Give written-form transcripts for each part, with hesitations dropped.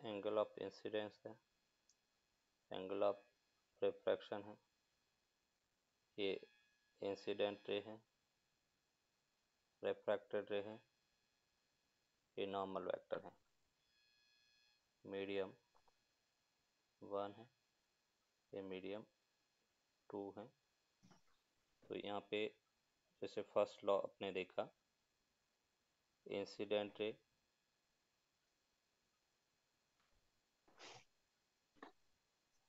Angle of incidence है, angle of refraction है, ये इंसिडेंट रे है, रिफ्रैक्टेड रे है, ये नॉर्मल वेक्टर है। मीडियम 1 है, ये मीडियम 2 है। तो यहाँ पे जैसे फर्स्ट लॉ अपने देखा, incident ray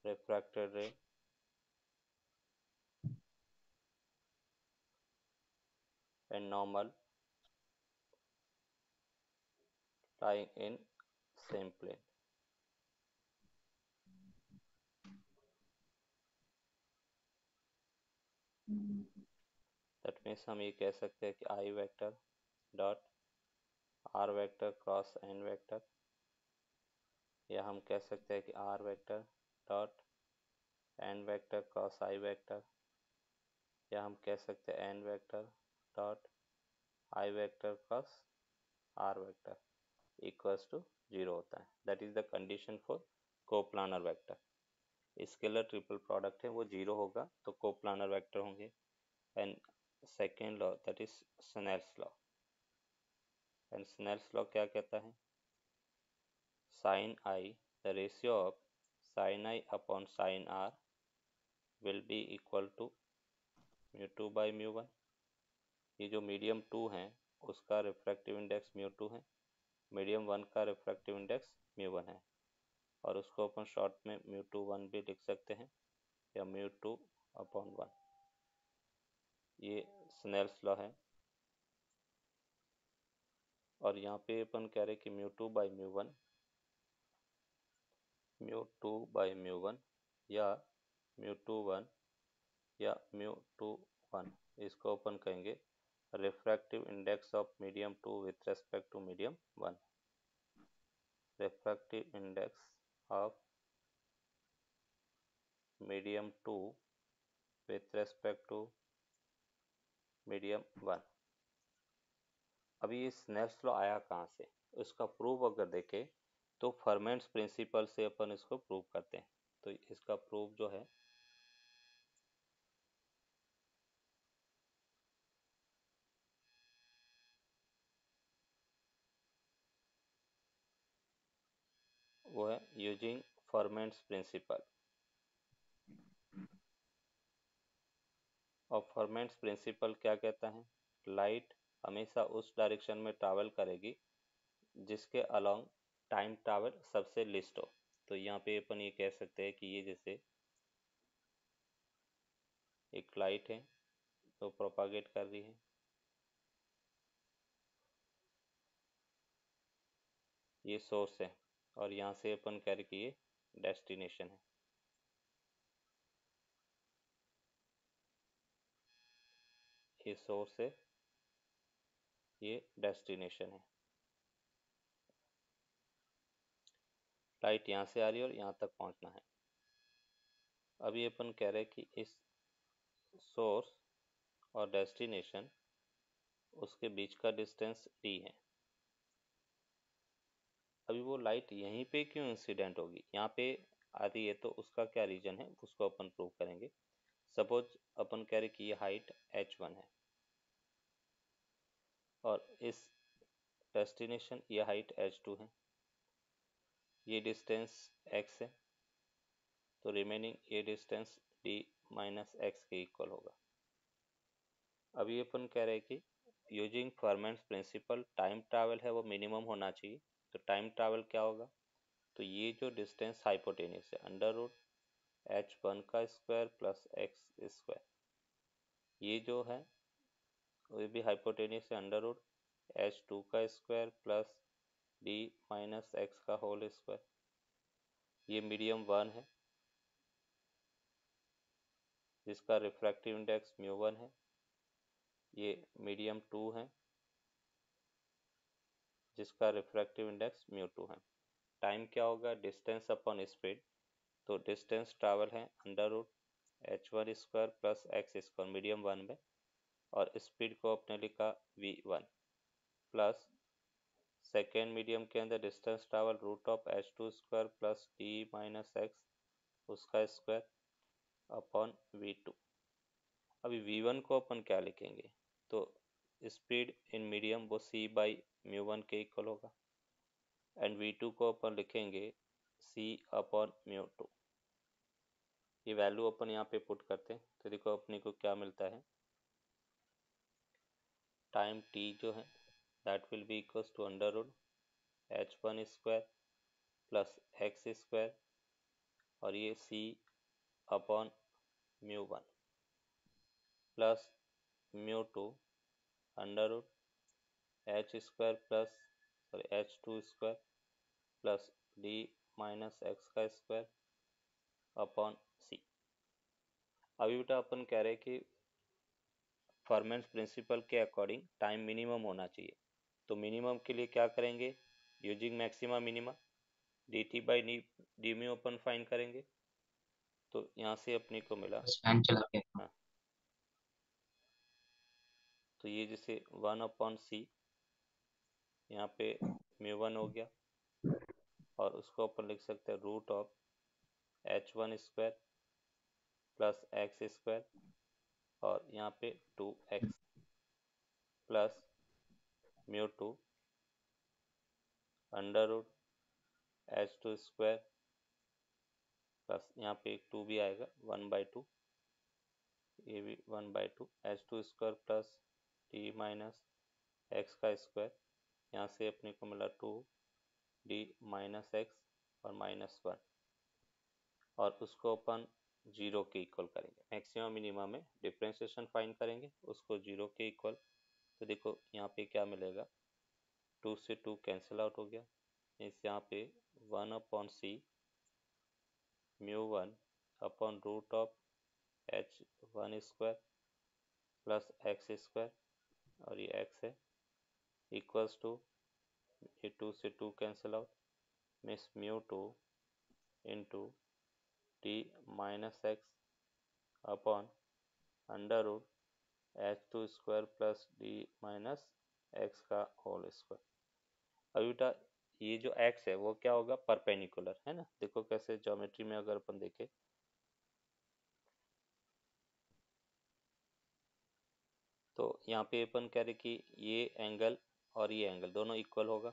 refracted ray and normal lying in same plane। That means हम ये कह सकते हैं कि I vector dot R vector cross N vector, या हम कह सकते हैं कि R vector dot N vector cross I vector, या हम कह सकते हैं N vector dot I vector cross R vector equals to 0 होता है। That is the condition for coplanar vector. Scalar triple product है वो 0 होगा तो कोप्लानर वेक्टर होंगे। And second law that is Snell's law, and Snell's law क्या कहता है, sin I, the ratio of sin I upon sin R will be equal to mu 2 by mu 1। ये जो मीडियम 2 है उसका रिफ्रैक्टिव इंडेक्स mu 2 है, medium 1 का refractive index mu 1 है, और उसको अपन शॉर्ट में mu 2 1 भी लिख सकते हैं, या mu 2 अपॉन 1। ये स्नेल्स लॉ है। और यहाँ पे अपन कह रहे कि mu 2 by mu 1, mu 2 by mu 1 या mu 2 1 या mu 2 1, इसको अपन कहेंगे refractive index of medium 2 with respect to medium 1। Refractive index of medium 2 with respect to medium 1। अभी ये स्नेल्स लॉ आया कहाँ से, इसका प्रूफ अगर देखें तो फर्मेंट्स प्रिंसिपल से अपन इसको प्रूव करते हैं। तो इसका प्रूफ जो है वो है यूजिंग फर्मेंट्स प्रिंसिपल। और फर्मेंट्स प्रिंसिपल क्या कहता है, लाइट हमेशा उस डायरेक्शन में ट्रैवल करेगी जिसके अलोंग टाइम ट्रैवल सबसे लिस्ट हो। तो यहाँ पे अपन ये कह सकते हैं कि ये जैसे एक लाइट है तो प्रोपागेट कर रही है, ये सोर्स है, और यहाँ से अपन कह रहे कि ये डेस्टिनेशन है। ये सोर्स है, ये डेस्टिनेशन है। लाइट यहाँ से आ रही है और यहाँ तक पहुँचना है। अभी अपन कह रहे कि इस सोर्स और डेस्टिनेशन उसके बीच का डिस्टेंस d है। अभी वो लाइट यहीं पे क्यों इंसिडेंट होगी, यहाँ पे आ रही है, तो उसका क्या रीजन है उसको अपन प्रूव करेंगे। सपोज अपन कह रहे कि ये हाइट h1 है और इस डेस्टिनेशन ये हाइट h2 है, ये डिस्टेंस x है, तो रिमेनिंग ये डिस्टेंस d माइनस एक्स के इक्वल होगा। अभी अपन कह रहे कि यूजिंग फर्मेंट्स प्रिंसिपल टाइम ट्रैवल है वो मिनिमम होना चाहिए। तो टाइम ट्रैवल क्या होगा, तो ये जो डिस्टेंस हाइपोटेनियस है अंडर रूट h1 का स्क्वायर प्लस एक्स स्क्वायर, ये जो है वो भी हाइपोटेनियस है अंडर रूट h2 का square plus d minus x का होल स्क्वायर। ये मीडियम 1 है जिसका रिफ्रैक्टिव इंडेक्स mu1 है, ये मीडियम 2 है जिसका रिफ्रैक्टिव इंडेक्स mu2 है। टाइम क्या होगा, डिस्टेंस अपॉन स्पीड, तो डिस्टेंस ट्रैवल है under root h1 square plus X square medium 1 में, और स्पीड को अपने लिखा v1 प्लस सेकेंड मीडियम के अंदर distance travel root of h2² plus d minus X उसका स्क्वायर अपॉन v2। अभी v1 को अपन क्या लिखेंगे, तो स्पीड इन मीडियम वो c बाई म्यू वन के इक्वल होगा, एंड v2 को अपन लिखेंगे c अपॉन म्यू टू। ये वैल्यू अपन यहाँ पे पुट करते हैं तो देखो अपने को क्या मिलता है, टाइम t जो है that will be equals to under root h1² plus x² और ये c upon mu one plus mu two under root h² plus h2² plus d minus x का स्क्वायर अपॉन c। अभी बेटा अपन कह रहे हैं कि फॉरमैन्स प्रिंसिपल के अकॉर्डिंग टाइम मिनिमम होना चाहिए, तो मिनिमम के लिए क्या करेंगे, using maxima minima dt by D mu अपन फाइंड करेंगे। तो यहाँ से अपने को मिला फैन चला के हाँ, तो ये जैसे 1/c यहाँ पे म्यू1 हो गया और उसको अपन लिख सकते हैं root of h1² plus x² और यहाँ पे 2x plus mu two under root h2² plus यहाँ पे एक 2 भी आएगा 1/2, ये भी 1/2 h2² plus d minus x का स्क्वायर, यहाँ से अपने को मिला 2d माइनस एक्स और -1 और उसको अपन 0 के इक्वल करेंगे। मैक्सिमम मिनिमम में डिफ्रेंशिएशन फाइंड करेंगे उसको 0 के इक्वल, तो देखो यहाँ पे क्या मिलेगा, 2 से 2 कैंसिल आउट हो गया, इस यहाँ पे 1/c mu one upon root of h1² plus x² और ये x है इक्वल्स टू ये 2 से 2 cancel out, means mu two into D minus x upon under root h2² plus d minus x का होल स्क्वायर। अभी बेटा ये जो x है वो क्या होगा, परपेंडिकुलर है ना, देखो कैसे ज्योमेट्री में अगर अपन देखें तो यहाँ पे अपन कह रहे कि ये एंगल और ये एंगल दोनों इक्वल होगा,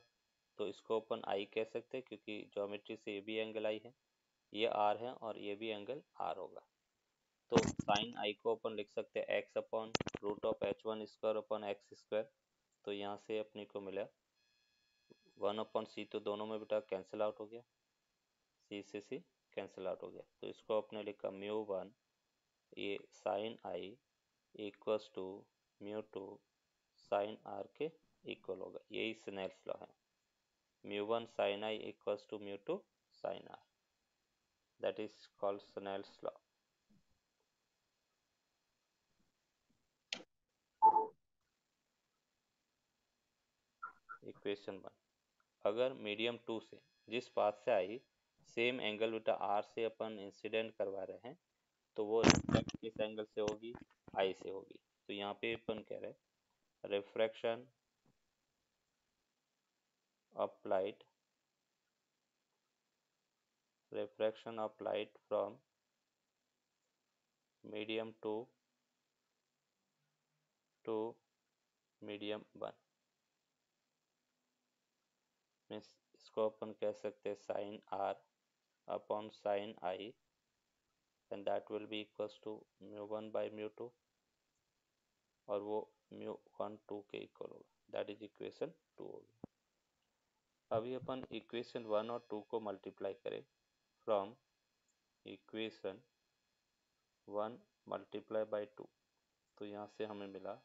तो इसको अपन आई कह सकते हैं क्योंकि ज्योमेट्री से ये भी एंगल आई है, ये आर है और ये भी एंगल आर होगा। तो साइन आई को अपन लिख सकते हैं X upon root of h1² upon x², तो यहाँ से अपने को मिला 1/c, तो दोनों में बेटा कैंसिल आउट हो गया, c से c कैंसिल आउट हो गया, तो इसको अपने लिखा म्यू1 ये sine I equals to mu two sine R के इक्वल होगा, यही स्नेल्स लॉ है, mu one sine I equals to mu two sine R, that is called Snell's law. Equation 1, अगर मीडियम 2 से जिस पाथ से आई सेम एंगल बेटा आर से अपन इंसिडेंट करवा रहे हैं तो वो रिफ्लेक्ट किस एंगल से होगी, आई से होगी, तो यहाँ पे अपन कह रहे हैं refraction of light, refraction of light from medium 2 to medium 1 means इसको अपन कह सकते हैं sine R upon sine I and that will be equals to mu one by mu two और वो म्यू1 2 के इक्वल होगा, दैट इज इक्वेशन 2 होगी। अभी अपन इक्वेशन 1 और 2 को मल्टीप्लाई करें, फ्रॉम इक्वेशन 1 मल्टीप्लाई बाई 2, तो यहाँ से हमें मिला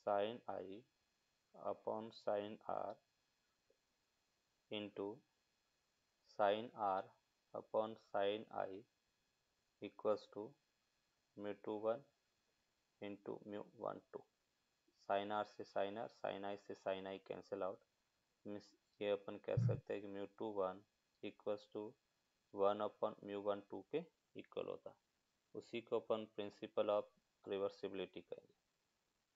sine I upon sine R into sine R upon sine I equals to mu one into mu one two, sine R से साइन आर, साइन आई से sine I cancel out, means ये अपन कह सकते हैं कि म्यू21 इक्वल्स टू 1/म्यू12 के इक्वल होता, उसी को अपन प्रिंसिपल ऑफ रिवर्सिबिलिटी कहेंगे,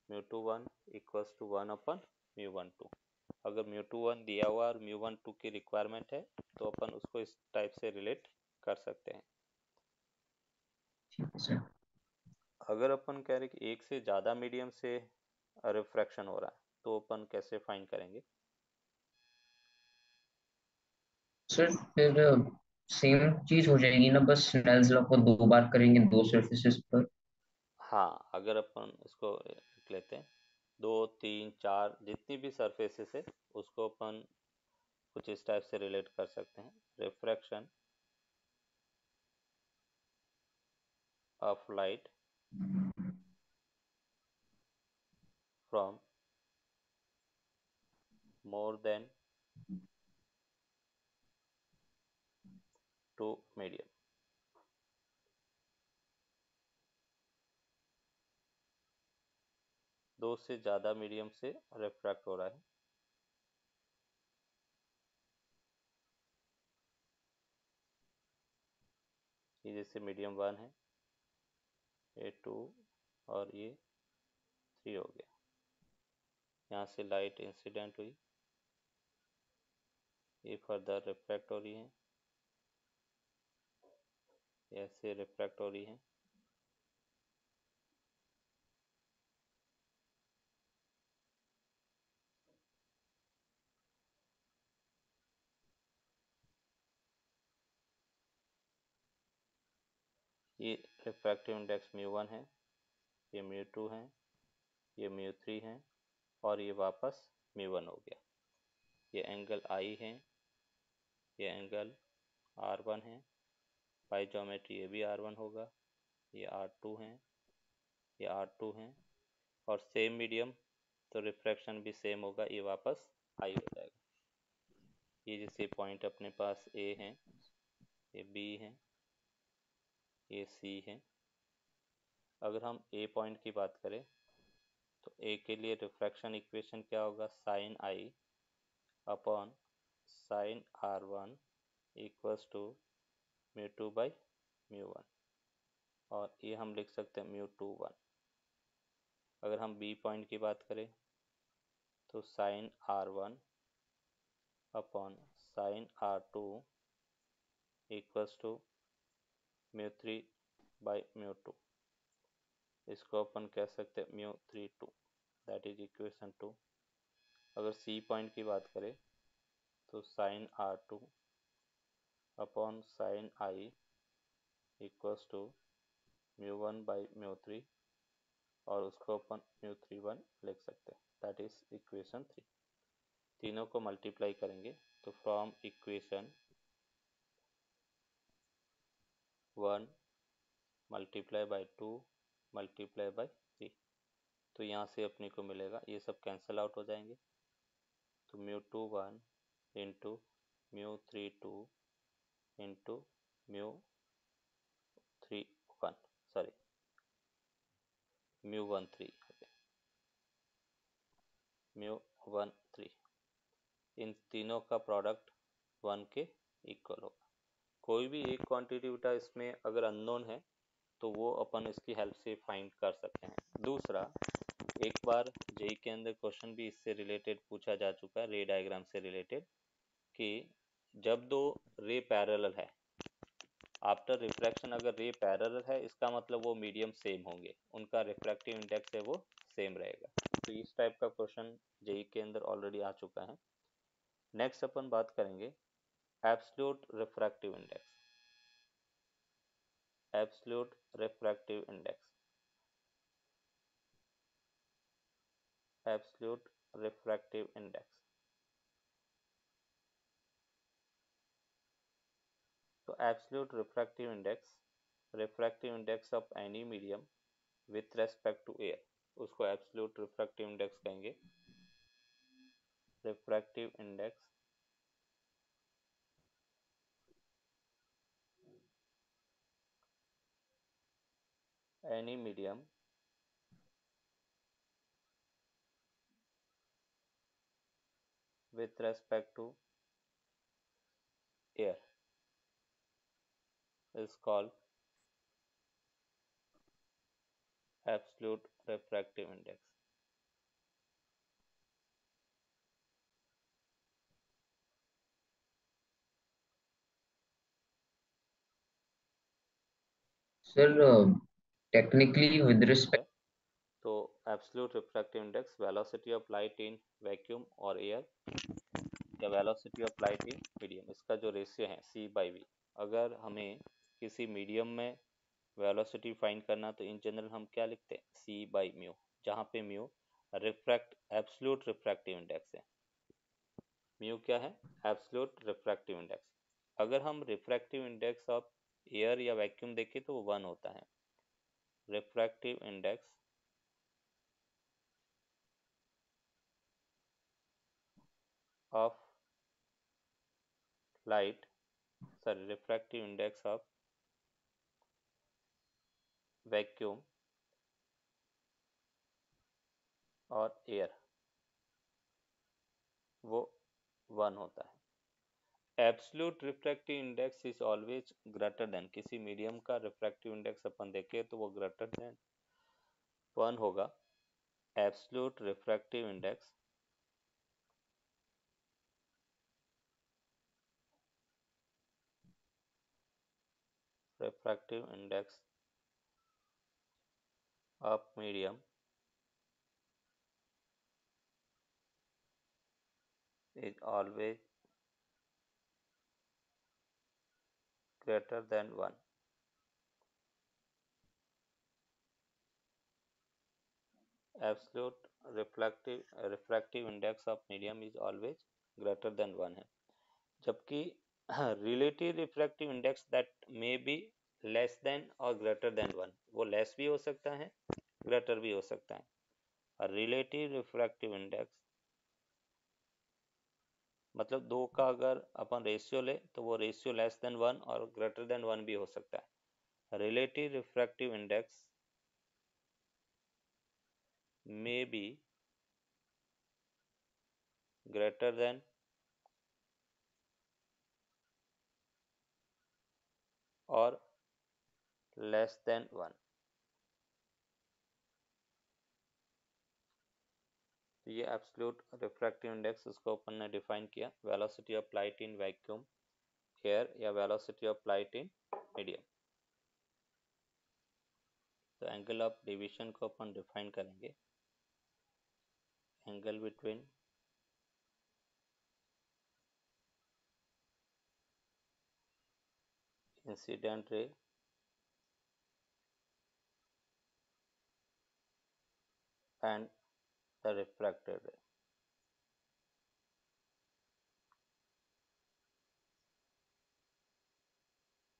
म्यू21 इक्वल्स टू 1/म्यू12। अगर μ2 1 दिया हुआ और μ1 2 की रिक्वायरमेंट है तो अपन उसको इस टाइप से रिलेट कर सकते हैं। ठीक है सर। अगर अपन कह रहे कि एक से ज़्यादा मीडियम से रिफ्रैक्शन हो रहा है तो अपन कैसे फाइंड करेंगे? सर फिर सेम चीज हो जाएगी ना, बस स्नेल्स लॉ को दो बार करेंगे दो सरफेसेस पर। हाँ, अगर अपन इसको लिख लेते हैं, 2 3 4 जितनी भी सरफेसेस है उसको अपन कुछ इस टाइप से रिलेट कर सकते हैं। Refraction of light from more than two medium. दो से ज़्यादा मीडियम से रिफ्रैक्ट हो रहा है। ये जैसे मीडियम 1 है, ये 2 और ये 3 हो गया। यहाँ से लाइट इंसिडेंट हुई, ये फर्दर रिफ्रैक्ट हो रही है, ऐसे रिफ्रैक्ट हो रही है। ये रिफ्रैक्टिव इंडेक्स μ1 है, ये μ2 है, ये μ3 है और ये वापस μ1 हो गया। ये एंगल I है, ये एंगल R1 है, बाई ज्योमेट्री ये भी R1 होगा, ये R2 है, ये R2 है और सेम मीडियम तो रिफ्रैक्शन भी सेम होगा, ये वापस I हो जाएगा। ये जैसे पॉइंट अपने पास A है, ये B है, ये C है। अगर हम A पॉइंट की बात करें तो A के लिए रिफ्रैक्शन इक्वेशन क्या होगा, sine I upon sine R1 equals to μ2/μ1 और ये हम लिख सकते हैं μ21। अगर हम B पॉइंट की बात करें तो sine R1 upon sine R2 equals to μ3/μ2। इसको अपन कह सकते हैं μ32, दैट इज इक्वेशन 2। अगर C पॉइंट की बात करें तो sine R2 upon sine I equals to μ1/μ3 और उसको अपन μ31 लिख सकते हैं, दैट इज इक्वेशन 3। तीनों को मल्टीप्लाई करेंगे तो from equation 1 multiply by 2 multiply by 3, तो यहाँ से अपने को मिलेगा, ये सब कैंसिल आउट हो जाएंगे, तो μ21 इंटू μ32 इंटू μ31, सॉरी μ13, इन तीनों का प्रोडक्ट 1 के इक्वल होगा। कोई भी एक क्वांटिटी बेटा इसमें अगर अननोन है तो वो अपन इसकी हेल्प से फाइंड कर सकते हैं। दूसरा, एक बार जेई के अंदर क्वेश्चन भी इससे रिलेटेड पूछा जा चुका है, रे डायग्राम से रिलेटेड, कि जब दो रे पैरेलल है, आफ्टर रिफ्रैक्शन अगर रे पैरेलल है इसका मतलब वो मीडियम सेम होंगे, उनका रिफ्रैक्टिव इंडेक्स है वो सेम रहेगा। तो इस टाइप का क्वेश्चन जेई के अंदर ऑलरेडी आ चुका है। नेक्स्ट अपन बात करेंगे absolute refractive index. Absolute refractive index, absolute refractive index. तो absolute refractive index of any medium with respect to air, उसको एब्सोल्यूट रिफ्रैक्टिव इंडेक्स कहेंगे। Refractive index any medium with respect to air is called absolute refractive index। Sir technically with ठीक है, respect. तो absolute refractive index, velocity of light in vacuum और air, या velocity of light in medium, इसका जो ratio है c by we. अगर हमें किसी मीडियम में वेलोसिटी फाइंड करना तो इन जनरल हम क्या लिखते हैं, c बाई म्यू, जहाँ पे म्यू एब्सोल्यूट रिफ्रैक्टिव इंडेक्स है। म्यू क्या है, एब्सोल्यूट रिफ्रैक्टिव इंडेक्स। अगर हम रिफ्रैक्टिव इंडेक्स ऑफ एयर या वैक्यूम देखें तो वो 1 होता है। Refractive index of light, sorry, refractive index of vacuum और एयर, वो 1 होता है। Absolute refractive index is always greater than, किसी मीडियम का रिफ्रैक्टिव इंडेक्स अपन देखें तो वो ग्रेटर देन 1 होगा। Absolute refractive index of medium is always greater than 1. Absolute refractive index of medium is always greater than 1 है, जबकि relative refractive index that may be less than or greater than 1, वो less भी हो सकता है, greater भी हो सकता है। और relative refractive index मतलब दो का अगर अपन रेशियो ले तो वो रेशियो लेस देन 1 और ग्रेटर देन 1 भी हो सकता है। Relative refractive index may be greater than or less than 1। तो ये एब्सोल्यूट रिफ्रैक्टिव इंडेक्स, उसको अपन ने डिफाइन किया, velocity of light in vacuum, air, या velocity of light in medium. तो एंगल ऑफ डिवीजन को अपन डिफाइन करेंगे, angle between incident ray and the refracted ray.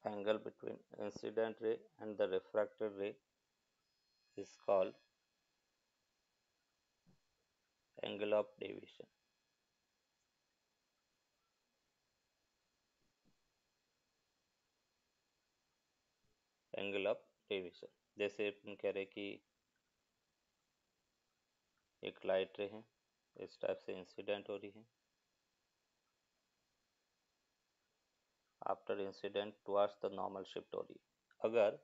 Angle between incident ray and the refracted ray is called angle of deviation। Angle of deviation, जैसे अपन कह रहे कि एक light रे है, इस टाइप से इंसिडेंट हो रही है, after incident towards the normal shift हो रही है। अगर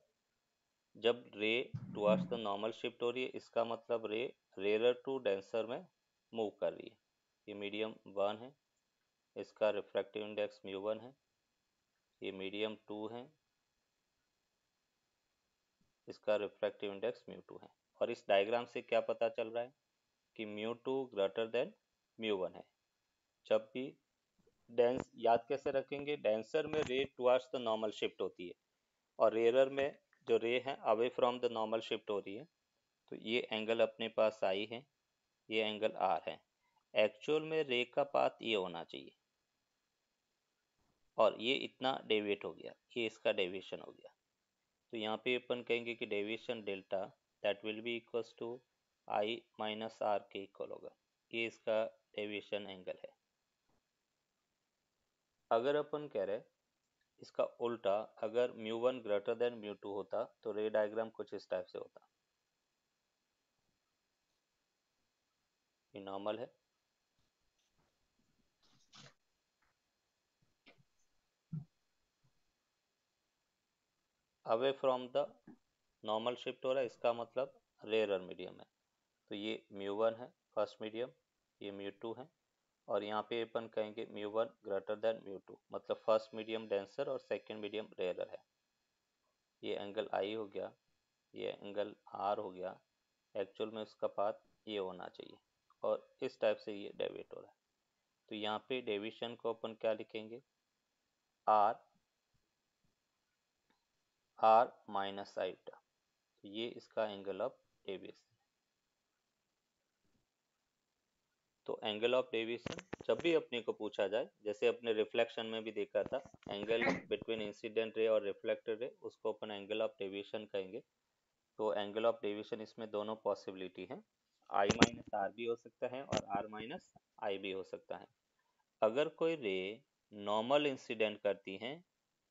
जब रे टुवर्ड्स द नॉर्मल शिफ्ट हो रही है, इसका मतलब रे रेयर टू डेंसर में मूव कर रही है। ये मीडियम 1 है, इसका रिफ्रैक्टिव इंडेक्स μ1 है। ये मीडियम 2 है, इसका रिफ्रैक्टिव इंडेक्स μ2 है। और इस डायग्राम से क्या पता चल रहा है कि μ2 ग्रेटर देन μ1 है। जब भी डेंस, याद कैसे रखेंगे, डेंसर में रे टुवर्ड्स द नॉर्मल शिफ्ट होती है और रेयरर में जो रे है away from the normal shift हो रही है। तो ये एंगल अपने पास आई है, ये एंगल आर है। एक्चुअल में रे का पाथ ये होना चाहिए और ये इतना डेविएट हो गया, ये इसका डेविएशन हो गया। तो यहाँ पे अपन कहेंगे कि deviation delta that will be equals to I minus R के इक्वल होगा। ये इसका डेविएशन एंगल है। अगर अपन कह रहे इसका उल्टा, अगर μ1 ग्रेटर देन μ2 होता तो रे डायग्राम कुछ इस टाइप से होता। ये नॉर्मल है, away from the normal shift हो रहा है, इसका मतलब रेयर मीडियम है। तो ये μ1 है फर्स्ट मीडियम, ये μ2 है, और यहाँ पे अपन कहेंगे μ1 ग्रेटर देन μ2, मतलब फर्स्ट मीडियम डेंसर और सेकंड मीडियम रेयर है। ये एंगल आई हो गया, ये एंगल आर हो गया, एक्चुअल में उसका पाथ ये होना चाहिए, और इस टाइप से ये डेविएट हो रहा है। तो यहाँ पे डेविएशन को अपन क्या लिखेंगे, आर आर माइनस आईटा, तो ये इसका एंगल ऑफ डेविएशन। तो एंगल ऑफ डेविएशन जब भी अपने को पूछा जाए, जैसे अपने रिफ्लेक्शन में भी देखा था, एंगल बिटवीन इंसिडेंट रे और रिफ्लेक्टेड रे, उसको अपन एंगल ऑफ डेविएशन कहेंगे। तो एंगल ऑफ डेविएशन इसमें दोनों पॉसिबिलिटी है, आई माइनस आर भी हो सकता है और आर माइनस आई भी हो सकता है। अगर कोई रे नॉर्मल इंसिडेंट करती हैं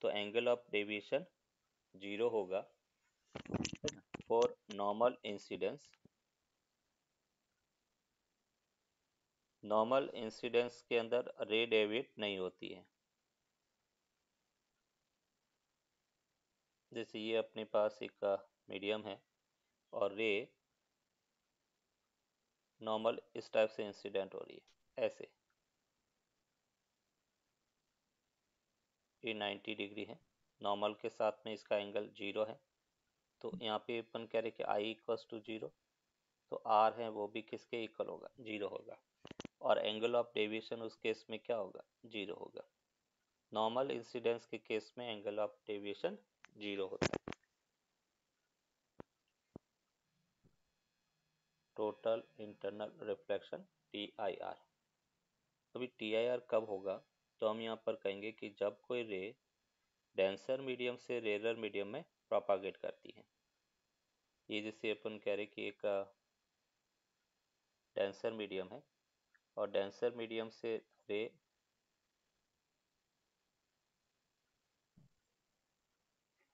तो एंगल ऑफ डेविएशन 0 होगा for normal incidence. Normal incidence के अंदर रे डेविएट नहीं होती है। जैसे ये अपने पास एक मीडियम है और रे नॉर्मल इस टाइप से इंसिडेंट हो रही है, ऐसे ये 90 डिग्री है, नॉर्मल के साथ में इसका एंगल 0 है। तो यहाँ पे अपन कह रहे कि आई इक्वल्स टू 0, तो आर है वो भी किसके इक्वल होगा, 0 होगा, और एंगल ऑफ डेविएशन उस केस में क्या होगा, 0 होगा। नॉर्मल इंसिडेंस के केस में एंगल ऑफ डेविएशन 0 होता है। Total internal reflection TIR। अभी TIR कब होगा, तो हम यहाँ पर कहेंगे कि जब कोई रे डेंसर मीडियम से रेरर मीडियम में प्रोपागेट करती है। ये जैसे अपन कह रहे कि एक डेंसर मीडियम है और डेंसर मीडियम से रे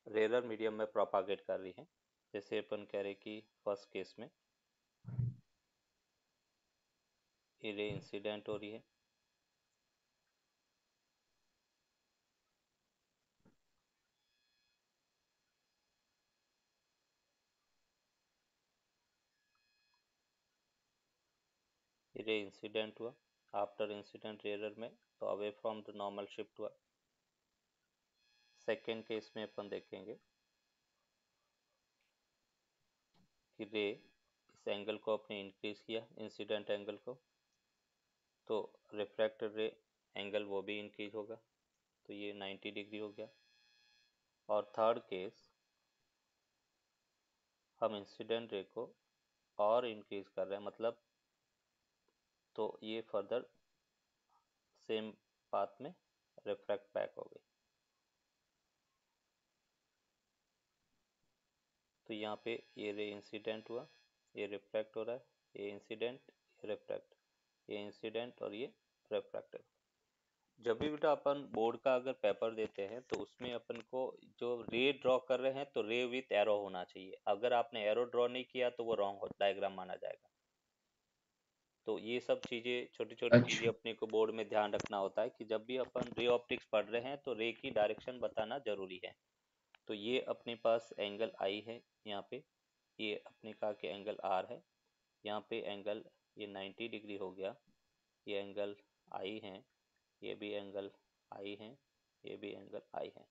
रेरर मीडियम में प्रोपागेट कर रही है। जैसे अपन कह रहे कि फर्स्ट केस में ये रे इंसिडेंट हो रही है, ये रे इंसिडेंट हुआ, आफ्टर इंसिडेंट रेरर में तो away from the normal shift हुआ। सेकेंड केस में अपन देखेंगे कि रे इस एंगल को अपने इंक्रीज किया, इंसिडेंट एंगल को, तो रिफ्रैक्टेड रे एंगल वो भी इंक्रीज होगा, तो ये 90 डिग्री हो गया। और थर्ड केस हम इंसिडेंट रे को और इंक्रीज कर रहे हैं, मतलब तो ये फर्दर सेम पाथ में रिफ्रैक्ट बैक हो गई। तो यहाँ पे ये रे इंसिडेंट हुआ, ये रिफ्रैक्ट हो रहा है, ये इंसिडेंट, ये रिफ्रैक्ट, ये इंसिडेंट और ये रिफ्रैक्टेड। जब भी बेटा अपन बोर्ड का अगर पेपर देते हैं तो उसमें अपन को जो रे ड्रॉ कर रहे हैं तो रे विथ एरो होना चाहिए। अगर आपने एरो ड्रॉ नहीं किया तो वो रॉन्ग डायग्राम माना जाएगा। तो ये सब चीजें, छोटी छोटी चीजें अच्छा। अपने को बोर्ड में ध्यान रखना होता है कि जब भी अपन रे ऑप्टिक्स पढ़ रहे हैं तो रे की डायरेक्शन बताना जरूरी है। तो ये अपने पास एंगल आई है, यहाँ पे ये अपने कहा कि एंगल आर है, यहाँ पे एंगल ये 90 डिग्री हो गया, ये एंगल आई है, ये भी एंगल आई है, ये भी एंगल आई है।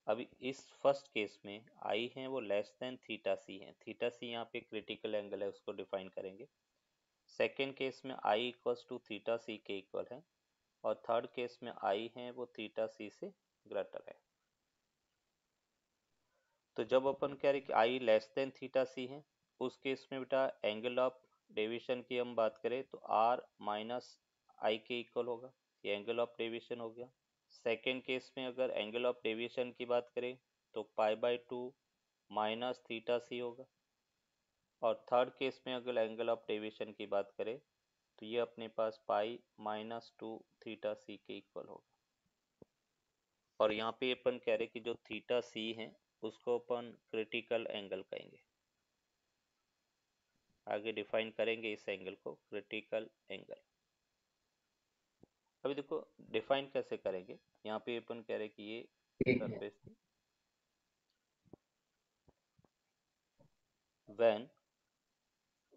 अभी इस फर्स्ट केस में आई है वो लेस देन थीटा सी है, थीटा सी यहाँ पे क्रिटिकल एंगल है, उसको डिफाइन करेंगे। सेकेंड केस में आई इक्वल्स टू थीटा सी के इक्वल है, और थर्ड केस में आई है वो थीटा सी से ग्रेटर है। तो जब अपन कह रहे कि आई लेस देन थीटा सी है, उस केस में बेटा एंगल ऑफ डेविएशन की हम बात करें तो आर माइनस आई के इक्वल होगा, ये एंगल ऑफ डेविएशन हो गया। सेकेंड केस में अगर एंगल ऑफ डेविएशन की बात करें तो π/2 माइनस थीटा सी होगा, और थर्ड केस में अगर एंगल ऑफ डेविएशन की बात करें तो ये अपने पास π-2 थीटा सी के इक्वल होगा। और यहाँ पे अपन कह रहे कि जो थीटा सी है उसको अपन क्रिटिकल एंगल कहेंगे, आगे डिफाइन करेंगे इस एंगल को क्रिटिकल एंगल। अभी देखो डिफाइन कैसे करेंगे, यहाँ पे अपन कह रहे कि ये ठीक है। सरफेस थी, व्हेन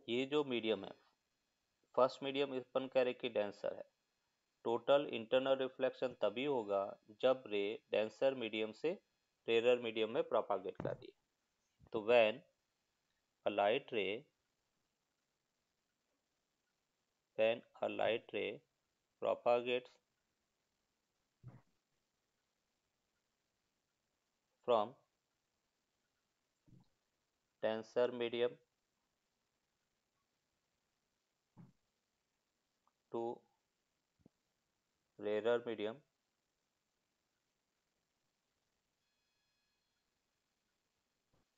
ये जो मीडियम है, फर्स्ट मीडियम अपन कह रहे कि डेंसर है, टोटल इंटरनल रिफ्लेक्शन तभी होगा जब रे डेंसर मीडियम से रेयर मीडियम में प्रोपागेट कर रही है। तो when a light ray propagates from denser medium to rarer medium,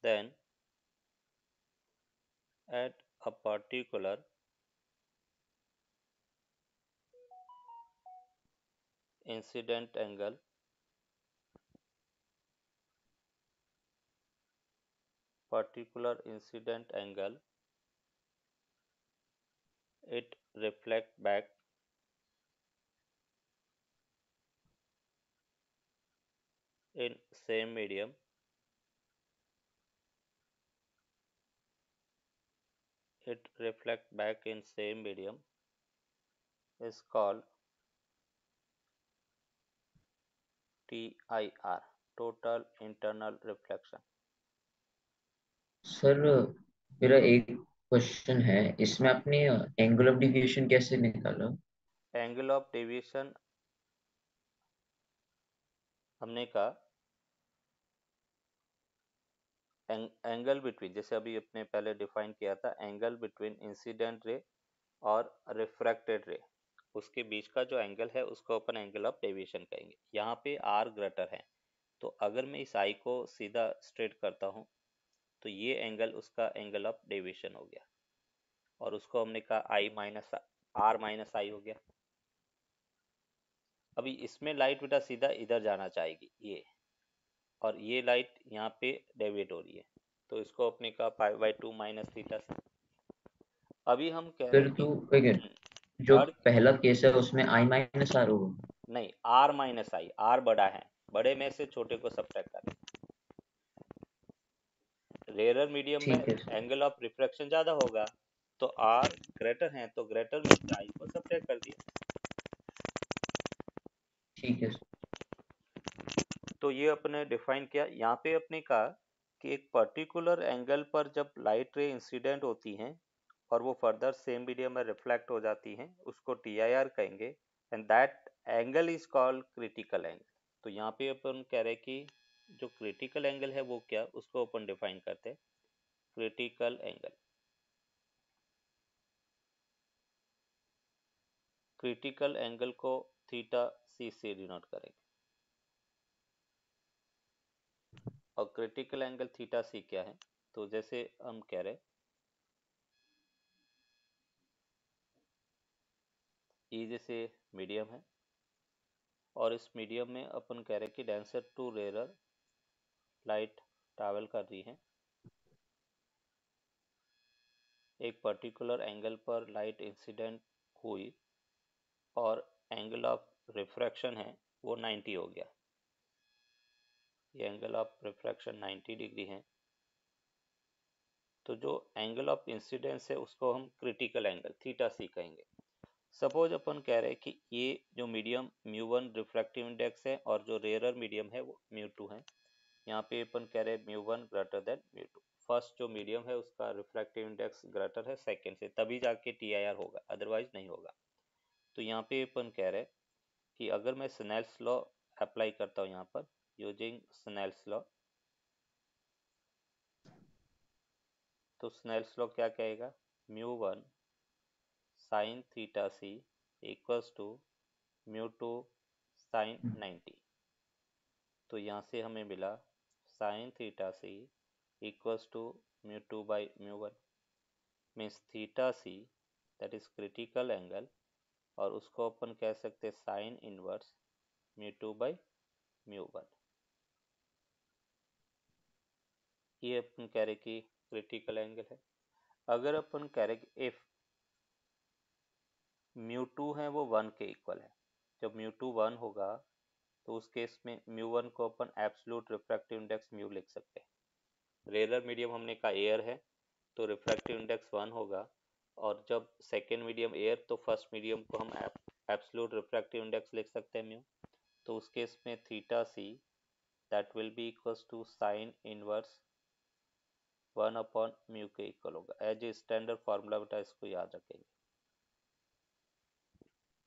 then at a particular incident angle, it reflect back in same medium is called TIR, total internal reflection. Sir मेरा एक question है, इसमें आपने angle of deviation कैसे निकाला? Angle of deviation हमने कहा angle between, जैसे अभी अपने पहले डिफाइन किया था, एंगल बिटवीन इंसिडेंट रे और रिफ्रैक्टेड रे, उसके बीच का जो एंगल है उसको अपन एंगल ऑफ डेविएशन कहेंगे। यहाँ पे आर ग्रेटर है, तो अगर मैं इस आई को सीधा स्ट्रेट करता हूँ तो ये एंगल उसका एंगल ऑफ डेविएशन हो गया, और उसको हमने कहा आई माइनस आर माइनस आई हो गया। अभी इसमें लाइट बेटा सीधा इधर जाना चाहेगी ये, और ये लाइट यहाँ पे डेविएट हो रही है, तो इसको अपने कहा पाई बाई 2 माइनस थीटा से। अभी हम कह रहे फिर हैं तो कि वही, जो अर्थ, पहला केस है उसमें आई माइनस आर होगा। नहीं आर माइनस आई, आर बड़ा है, बड़े में से छोटे को सब्ट्रैक्ट करें। रेयर मीडियम में ठीक है सर। एंगल ऑफ रिफ्रैक्शन ज्यादा होगा, तो आर ग्रेटर है तो ग्रेटर में से आई को सब्ट्रैक्ट कर दिया। ठीक है सर। तो ये अपने डिफाइन किया। यहाँ पे अपने कहा कि एक पर्टिकुलर एंगल पर जब लाइट रे इंसिडेंट होती हैं और वो फर्दर सेम मीडियम में रिफ्लेक्ट हो जाती हैं, उसको TIR कहेंगे, and that angle is called critical angle. तो यहाँ पे अपन कह रहे हैं कि जो क्रिटिकल एंगल है वो क्या, उसको अपन डिफाइन करते हैं। क्रिटिकल एंगल, क्रिटिकल एंगल को थीटा सी से डिनोट करेंगे, और क्रिटिकल एंगल थीटा सी क्या है, तो जैसे हम कह रहे हैं ये जैसे मीडियम है, और इस मीडियम में अपन कह रहे हैं कि denser to rare light travel कर रही है, एक पर्टिकुलर एंगल पर लाइट इंसिडेंट हुई और एंगल ऑफ रिफ्रैक्शन है वो 90 हो गया, ये एंगल ऑफ रिफ्रैक्शन 90 डिग्री है। तो जो एंगल ऑफ इंसिडेंस है उसको हम क्रिटिकल एंगल थीटा सी कहेंगे। सपोज अपन कह रहे हैं कि ये जो मीडियम μ1 रिफ्रैक्टिव इंडेक्स है और जो रेयर मीडियम है वो μ2 है। यहाँ पे अपन कह रहे हैं μ1 ग्रेटर देन μ2। फर्स्ट जो मीडियम है उसका रिफ्रैक्टिव इंडेक्स ग्रेटर है सेकंड से, तभी जाके TIR होगा, अदरवाइज नहीं होगा। तो यहाँ पे अपन कह रहे हैं कि अगर मैं स्नेल्स लॉ अप्लाई करता हूँ यहाँ पर यूजिंग स्नेल्स लॉ, तो स्नेल्स लॉ क्या कहेगा, μ1 sine theta C equals to μ2 sine 90। तो यहाँ से हमें मिला sine theta C equals to μ2 by μ1, means theta C that is critical angle, और उसको अपन कह सकते हैं साइन इनवर्स μ2 बाई μ1। ये अपन कह रहे कि क्रिटिकल एंगल है। अगर अपन कह रहे कि इफ μ2 है वो 1 के इक्वल है, जब μ2 1 होगा तो उस केस में μ1 को अपन एब्सोल्यूट रिफ्रैक्टिव इंडेक्स म्यू लिख सकते हैं। रेयर मीडियम हमने कहा एयर है तो रिफ्रैक्टिव इंडेक्स 1 होगा, और जब सेकेंड मीडियम एयर तो फर्स्ट मीडियम को हम एब्सोल्यूट रिफ्रैक्टिव इंडेक्स लिख सकते हैं म्यू। तो उस केस में theta C that will be equals to sine inverse 1/μ के इक्वल होगा। एज ए स्टैंडर्ड फार्मूला बेटा इसको याद रखेंगे।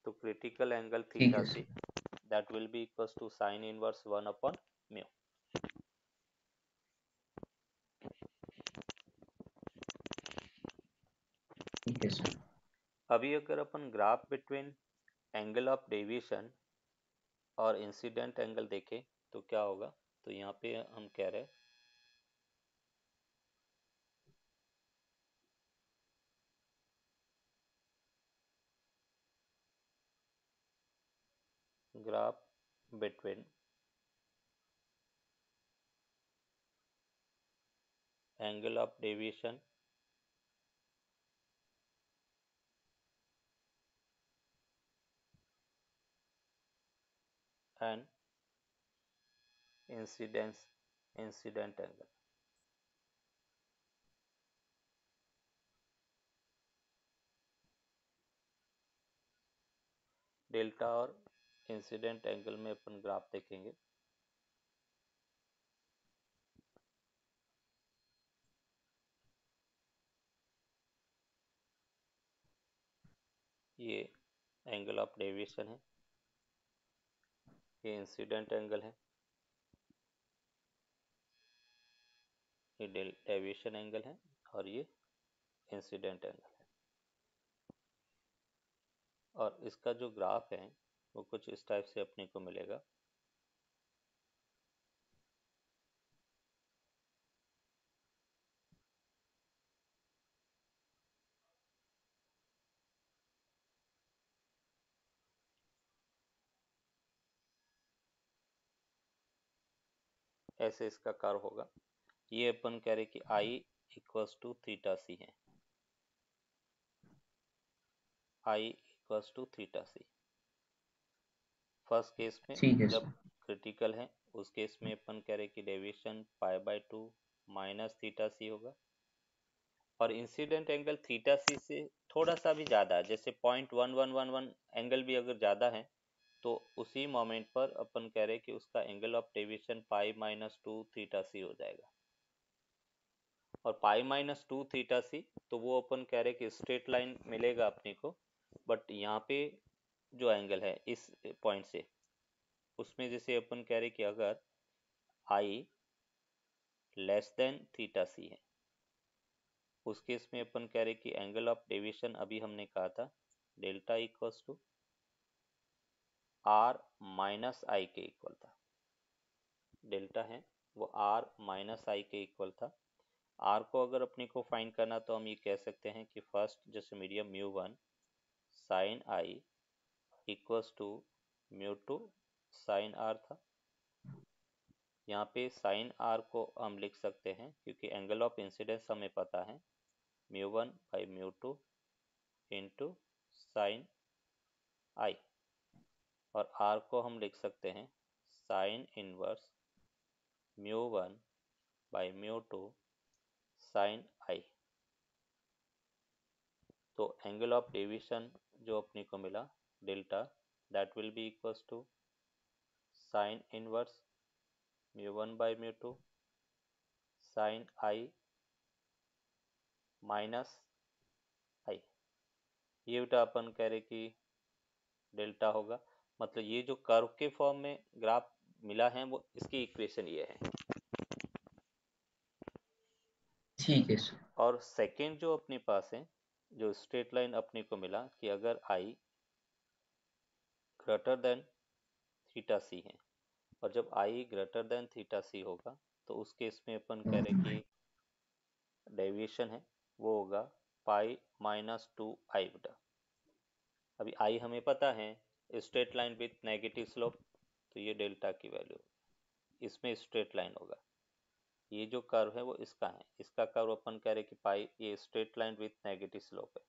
तो क्रिटिकल एंगल ठीक थीटा है C sir. That will be equals to sine inverse 1/μ। ठीक है सर। अभी अगर अपन graph between angle of deviation और इंसिडेंट एंगल देखें तो क्या होगा। तो यहाँ पे हम कह रहे हैं graph between angle of deviation and incident angle. Delta और इंसिडेंट एंगल में अपन ग्राफ देखेंगे। ये एंगल ऑफ डेविएशन है, ये इंसिडेंट एंगल है, ये डेविएशन एंगल है और ये इंसिडेंट एंगल है। और इसका जो ग्राफ है वो कुछ इस टाइप से अपने को मिलेगा। ऐसे इसका कर्व होगा। ये अपन कह रहे कि I equals to theta C है, I equals to theta C. First case में ठीक है जब सर। क्रिटिकल है उस केस में अपन कह रहे कि डेविएशन π/2 माइनस थीटा सी होगा। और इंसिडेंट एंगल थीटा सी से थोड़ा सा भी ज़्यादा है, जैसे 0.1111 एंगल भी अगर ज़्यादा है तो उसी मोमेंट पर अपन कह रहे कि उसका एंगल ऑफ डेविएशन π-2 थीटा सी हो जाएगा। और π-2 थीटा सी तो वो अपन कह रहे कि स्ट्रेट लाइन मिलेगा अपने को। बट यहाँ पे जो एंगल है इस पॉइंट से उसमें जैसे अपन कह रहे कि अगर आई लेस देन थीटा सी है उस केस में अपन कह रहे कि एंगल ऑफ डेविएशन अभी हमने कहा था delta equals to R minus I के इक्वल था। डेल्टा है वो आर माइनस आई के इक्वल था। आर को अगर अपने को फाइंड करना तो हम ये कह सकते हैं कि फर्स्ट जैसे medium μ1 sine I equals to μ2 sine R था। यहाँ पे साइन आर को हम लिख सकते हैं क्योंकि एंगल ऑफ इंसिडेंस हमें पता है μ1/μ2 इंटू साइन आई। और आर को हम लिख सकते हैं साइन इनवर्स μ1/μ2 साइन आई। तो एंगल ऑफ डेविएशन जो अपने को मिला delta that will be equals to sine inverse μ1/μ2 sine I minus I. ये बेटा अपन कह रहे कि डेल्टा होगा, मतलब ये जो कर्व के फॉर्म में ग्राफ मिला है वो इसकी इक्वेशन ये है। ठीक है सर। और सेकेंड जो अपने पास है जो स्ट्रेट लाइन अपने को मिला कि अगर आई ग्रेटर देन थीटा सी है और जब आई ग्रेटर देन थीटा सी होगा तो उस केस में अपन कह रहे कि डेविएशन है वो होगा π-2 आई बेटा। अभी आई हमें पता है straight line with negative slope तो ये डेल्टा की वैल्यू इसमें स्ट्रेट लाइन होगा। ये जो कर्व है वो इसका है, इसका कर्व अपन कह रहे कि पाई ये straight line with negative slope है।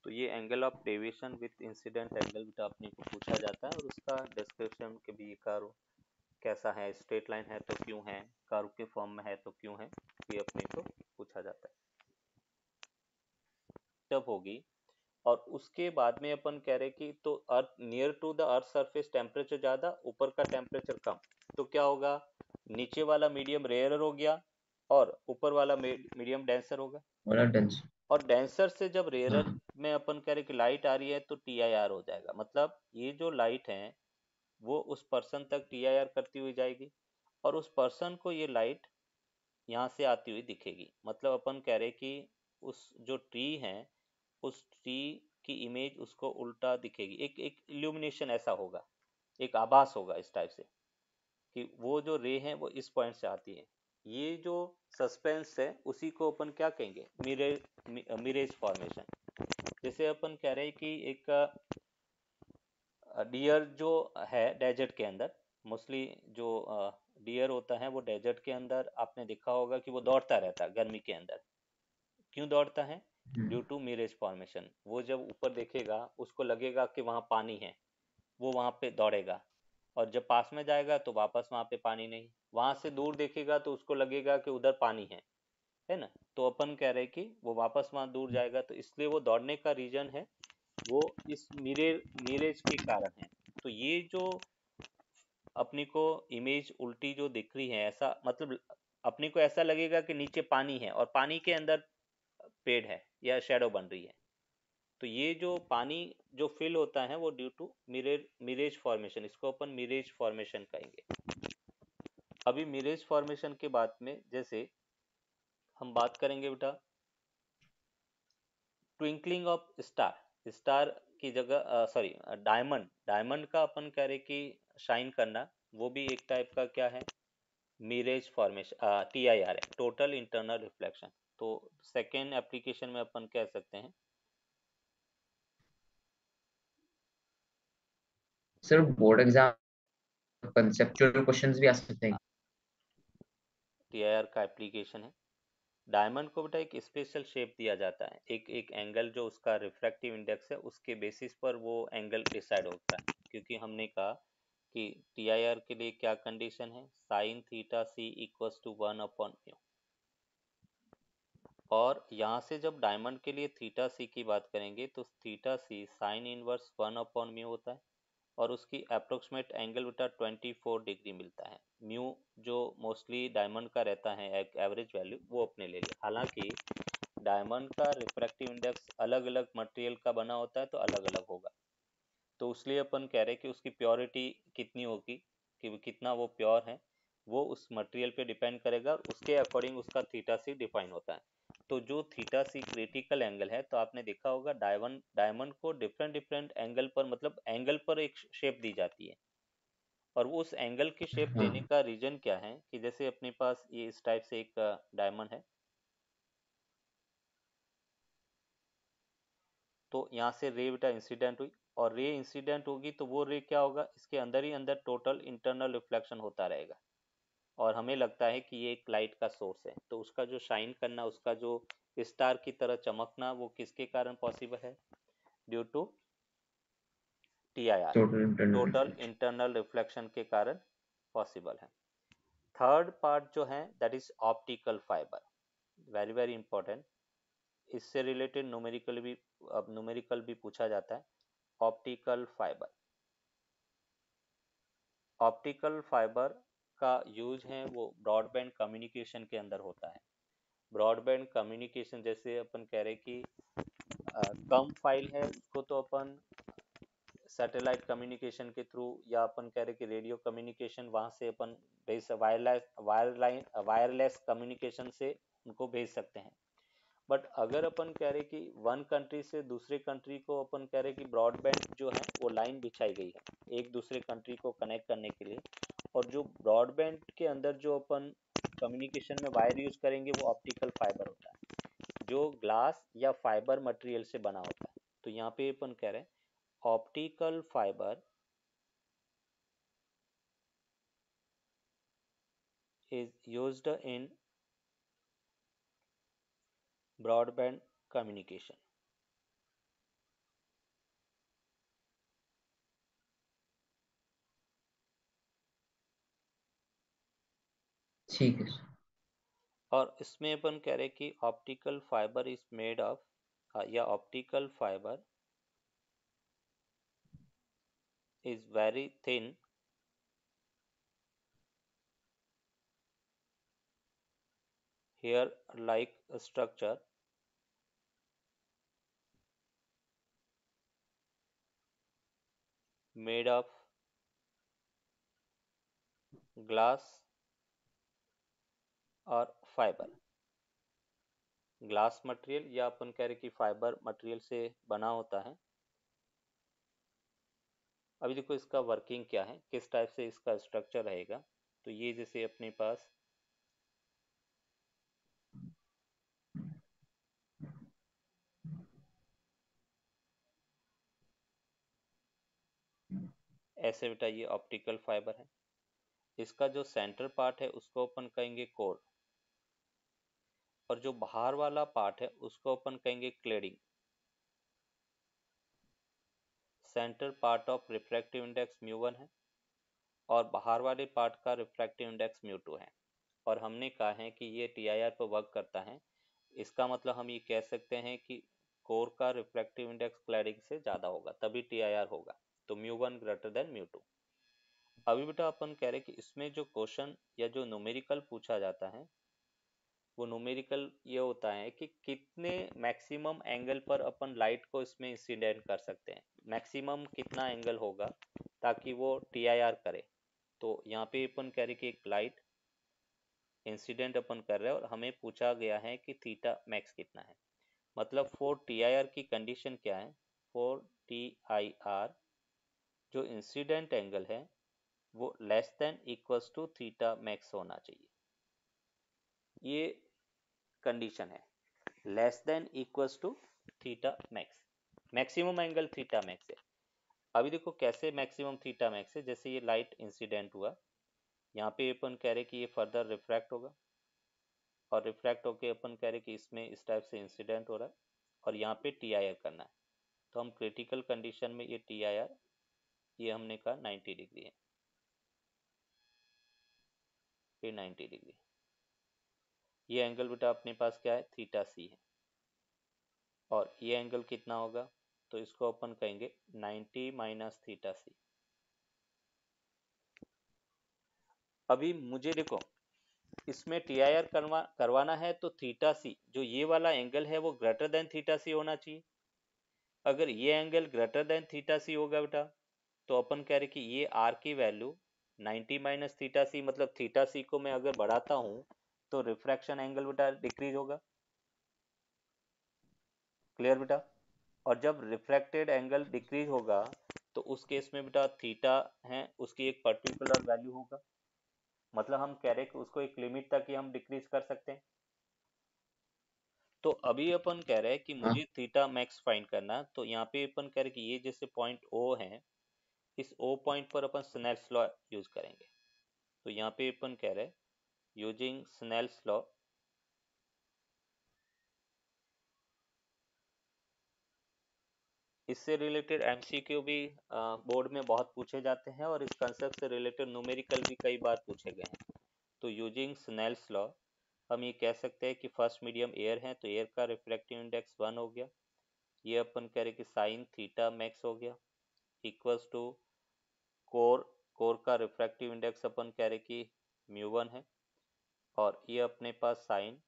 तो ये angle of deviation with incident angle बेटा अपने को पूछा जाता है और उसका डिस्क्रिप्शन के भी कर्व कैसा है, स्ट्रेट लाइन है तो क्यों है, कर्व के फॉर्म में है तो क्यों है, ये अपने को पूछा जाता है। जब होगी और उसके बाद में अपन कह रहे कि तो earth near to the earth surface temperature ज़्यादा, ऊपर का टेम्परेचर कम, तो क्या होगा, नीचे वाला मीडियम रेयर हो गया और ऊपर वाला मीडियम डेंसर होगा। वाला डेंस। और डेंसर से जब रेयर हाँ। में अपन कह रहे कि लाइट आ रही है तो टी आई आर हो जाएगा, मतलब ये जो लाइट है वो उस पर्सन तक टी आई आर करती हुई जाएगी और उस पर्सन को ये लाइट यहाँ से आती हुई दिखेगी। मतलब अपन कह रहे कि उस जो ट्री है उस ट्री की इमेज उसको उल्टा दिखेगी, एक एक इल्यूमिनेशन ऐसा होगा, एक आभास होगा इस टाइप से कि वो जो रे है वो इस पॉइंट से आती है। ये जो सस्पेंस है उसी को अपन क्या कहेंगे, मिरेज फॉर्मेशन। जैसे अपन कह रहे हैं कि एक डियर जो है डेजर्ट के अंदर, मोस्टली जो डियर होता है वो डेजर्ट के अंदर आपने देखा होगा कि वो दौड़ता रहता है गर्मी के अंदर। क्यों दौड़ता है, ड्यू टू मिरेज फॉर्मेशन। वो जब ऊपर देखेगा उसको लगेगा कि वहाँ पानी है, वो वहाँ पे दौड़ेगा, और जब पास में जाएगा तो वापस वहाँ पे पानी नहीं, वहाँ से दूर देखेगा तो उसको लगेगा कि उधर पानी है ना। तो अपन कह रहे हैं कि वो वापस वहाँ दूर जाएगा, तो इसलिए वो दौड़ने का रीजन है वो इस मिरेज के कारण है। तो ये जो अपनी को इमेज उल्टी जो दिख रही है, ऐसा मतलब अपने को ऐसा लगेगा कि नीचे पानी है और पानी के अंदर पेड़ है या शेडो बन रही है। तो ये जो पानी जो फिल होता है वो ड्यू टू मिरेज फॉर्मेशन, इसको अपन मिरेज फॉर्मेशन कहेंगे। अभी मिरेज फॉर्मेशन के बाद में जैसे हम बात करेंगे बेटा ट्विंकलिंग ऑफ स्टार, स्टार की जगह सॉरी डायमंड, डायमंड का अपन कह रहे कि शाइन करना, वो भी एक टाइप का क्या है, mirage formation, T I are है, टोटल इंटरनल रिफ्लेक्शन। तो सेकेंड एप्लीकेशन में अपन कह सकते हैं sir board exam conceptual questions भी आ सकते हैं। टी आई आर का एप्लीकेशन है। डायमंड को बेटा एक स्पेशल शेप दिया जाता है, एक एक एंगल जो उसका रिफ्रैक्टिव इंडेक्स है उसके बेसिस पर वो एंगल डिसाइड होता है। क्योंकि हमने कहा कि टी आई आर के लिए क्या कंडीशन है, sine theta C equals to 1/म्यू। और यहाँ से जब डायमंड के लिए थीटा सी की बात करेंगे तो थीटा सी साइन इनवर्स 1/म्यू होता है और उसकी अप्रोक्सीमेट एंगल बेटा 24 डिग्री मिलता है। म्यू जो मोस्टली डायमंड का रहता है एक एवरेज वैल्यू, वो अपने ले लिया। हालांकि डायमंड का रिफ्रैक्टिव इंडेक्स अलग अलग मटेरियल का बना होता है तो अलग अलग होगा, तो इसलिए अपन कह रहे हैं कि उसकी प्योरिटी कितनी होगी, कि कितना वो प्योर है, वो उस मटेरियल पे डिपेंड करेगा और उसके अकॉर्डिंग उसका थीटा सी डिफाइन होता है। तो जो थीटा सी क्रिटिकल एंगल है, तो आपने देखा होगा डायमंड डायमंड को डिफरेंट डिफरेंट एंगल पर, मतलब एंगल पर एक शेप दी जाती है। और वो उस एंगल की शेप हाँ देने का रीजन क्या है कि जैसे अपने पास ये इस टाइप से एक डायमंड है, तो यहाँ से रे बेटा इंसिडेंट हुई, और रे इंसिडेंट होगी तो वो रे क्या होगा, इसके अंदर ही अंदर टोटल इंटरनल रिफ्लेक्शन होता रहेगा और हमें लगता है कि ये एक लाइट का सोर्स है। तो उसका जो शाइन करना, उसका जो स्टार की तरह चमकना, वो किसके कारण पॉसिबल है, due to T I R, total internal total reflection. Internal reflection के कारण पॉसिबल है। थर्ड पार्ट जो है that is optical fibre, very very important. इससे रिलेटेड न्यूमेरिकल भी, अब न्यूमेरिकल भी पूछा जाता है। ऑप्टिकल फाइबर, ऑप्टिकल फाइबर का यूज है वो ब्रॉडबैंड कम्युनिकेशन के अंदर होता है। ब्रॉडबैंड कम्युनिकेशन जैसे अपन कह रहे कि कम फाइल है उसको तो अपन सैटेलाइट कम्युनिकेशन के थ्रू, या अपन कह रहे कि रेडियो कम्युनिकेशन वहाँ से अपन भेज, वायरलेस कम्युनिकेशन से उनको भेज सकते हैं। बट अगर अपन कह रहे कि वन कंट्री से दूसरे कंट्री को अपन कह रहे कि ब्रॉडबैंड जो है वो लाइन बिछाई गई है एक दूसरे कंट्री को कनेक्ट करने के लिए, और जो ब्रॉडबैंड के अंदर जो अपन कम्युनिकेशन में वायर यूज करेंगे वो ऑप्टिकल फाइबर होता है, जो ग्लास या फाइबर मटेरियल से बना होता है। तो यहाँ पे अपन कह रहे हैं optical fibre is used in broadband communication। ठीक है सर। और इसमें अपन कह रहे कि optical fibre is made of, या optical fibre is very thin hair like structure made of glass और फाइबर। ग्लास मटेरियल या अपन कह रहे कि फाइबर मटेरियल से बना होता है। अभी देखो इसका वर्किंग क्या है, किस टाइप से इसका स्ट्रक्चर रहेगा। तो ये जैसे अपने पास ऐसे बेटा ये ऑप्टिकल फाइबर है। इसका जो सेंटर पार्ट है उसको अपन कहेंगे कोर, और जो बाहर वाला पार्ट है उसको अपन कहेंगे cladding. Centre part of refractive index mu 1 है और बाहर वाले पार्ट का रिफ्रैक्टिव इंडेक्स म्यू 2 है। और हमने कहा है कि ये टीआईआर पर वर्क करता है। इसका मतलब हम ये कह सकते हैं कि कोर का रिफ्रैक्टिव इंडेक्स क्लैडिंग से ज़्यादा होगा तभी टीआईआर होगा। तो म्यू 1 ग्रेटर देन म्यू 2। अभी बेटा अपन कह रहे कि इसमें जो क्वेश्चन या जो न्यूमेरिकल पूछा जाता है वो न्यूमेरिकल ये होता है कि कितने मैक्सिमम एंगल पर अपन लाइट को इसमें इंसिडेंट कर सकते हैं, मैक्सिमम कितना एंगल होगा ताकि वो टीआईआर करे। तो यहाँ पे अपन कह रहे कि एक लाइट इंसिडेंट अपन कर रहे हैं और हमें पूछा गया है कि थीटा मैक्स कितना है। मतलब फॉर टीआईआर की कंडीशन क्या है, फॉर टीआईआर जो इंसिडेंट एंगल है वो less than equals to theta max होना चाहिए। ये कंडीशन है, less than equals to theta max. Maximum angle theta max है। अभी देखो कैसे मैक्सिमम थीटा मैक्स है, जैसे ये लाइट इंसिडेंट हुआ, यहाँ पे अपन कह रहे कि ये फर्दर रिफ्रैक्ट होगा और रिफ्रैक्ट होके अपन कह रहे कि इसमें इस टाइप से इंसिडेंट हो रहा है और यहाँ पे टीआईआर करना है। तो हम क्रिटिकल कंडीशन में ये टीआईआर ये हमने कहा 90 डिग्री है, ये 90 डिग्री। ये एंगल बेटा अपने पास क्या है, थीटा सी है। और ये एंगल कितना होगा, तो इसको अपन कहेंगे 90 माइनस थीटा सी। अभी मुझे देखो इसमें टीआईआर करवाना है तो थीटा सी जो ये वाला एंगल है वो ग्रेटर देन थीटा सी होना चाहिए। अगर ये एंगल ग्रेटर देन थीटा सी होगा बेटा तो अपन कह रहे कि ये आर की वैल्यू 90 माइनस थीटा सी, मतलब थीटा सी को मैं अगर बढ़ाता हूँ तो रिफ्रैक्शन एंगल बेटा डिक्रीज होगा। क्लियर बेटा। और जब रिफ्रैक्टेड एंगल डिक्रीज होगा तो उस केस में बेटा थीटा है उसकी एक पर्टिकुलर वैल्यू होगा। मतलब हम कह रहे कि उसको एक लिमिट तक ही हम डिक्रीज कर सकते हैं। तो अभी अपन कह रहे हैं कि हाँ। मुझे थीटा मैक्स फाइंड करना है। तो यहाँ पे अपन कह रहे कि ये जैसे पॉइंट ओ है, इस ओ पॉइंट पर अपन स्नेल्स लॉ यूज करेंगे। तो यहाँ पे अपन कह रहे हैं यूजिंग स्नेल्स लॉ, इससे रिलेटेड एमसीक्यू भी बोर्ड में बहुत पूछे जाते हैं और इस कंसेप्ट से रिलेटेड न्यूमेरिकल भी कई बार पूछे गए हैं। तो यूजिंग स्नेल्स लॉ हम ये कह सकते हैं कि फर्स्ट मीडियम एयर है तो एयर का रिफ्रैक्टिव इंडेक्स 1 हो गया। ये अपन कह रहे कि साइन थीटा मैक्स हो गया इक्वल्स टू कोर, कोर का रिफ्रैक्टिव इंडेक्स अपन कह रहे कि म्यू 1 है और ये अपने पास साइन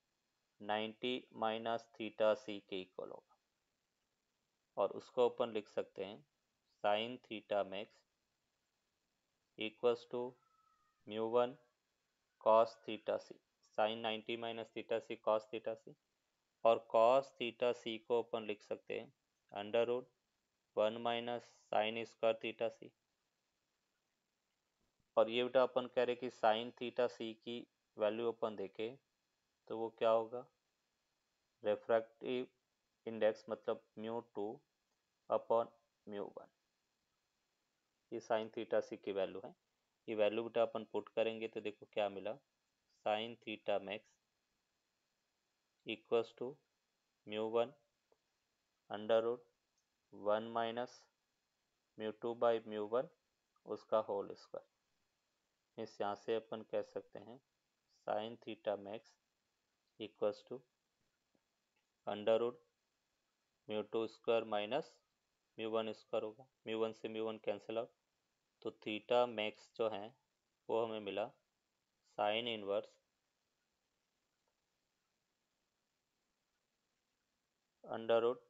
90 माइनस थीटा सी के इक्वल होगा। और उसको अपन लिख सकते हैं sine theta max equals to mu 1 cos theta c, sine 90 minus theta c cos theta c. और कॉस थीटा सी को अपन लिख सकते हैं under root 1 minus sine square theta c. और ये बेटा अपन कह रहे कि साइन थीटा सी की वैल्यू अपन देखें तो वो क्या होगा, रिफ्रैक्टिव इंडेक्स मतलब म्यू 2 अपॉन म्यू 1। ये साइन थीटा सी की वैल्यू है। ये वैल्यू बेटा अपन पुट करेंगे तो देखो क्या मिला, sine theta max equals to mu 1 under root 1 minus mu 2 by mu 1 उसका होल स्क्वायर। इस यहाँ से अपन कह सकते हैं sine theta max equals to under root mu two square minus mu one square होगा। म्यू वन से म्यू वन कैंसिल आउट, तो थीटा मैक्स जो है वो हमें मिला sine inverse under root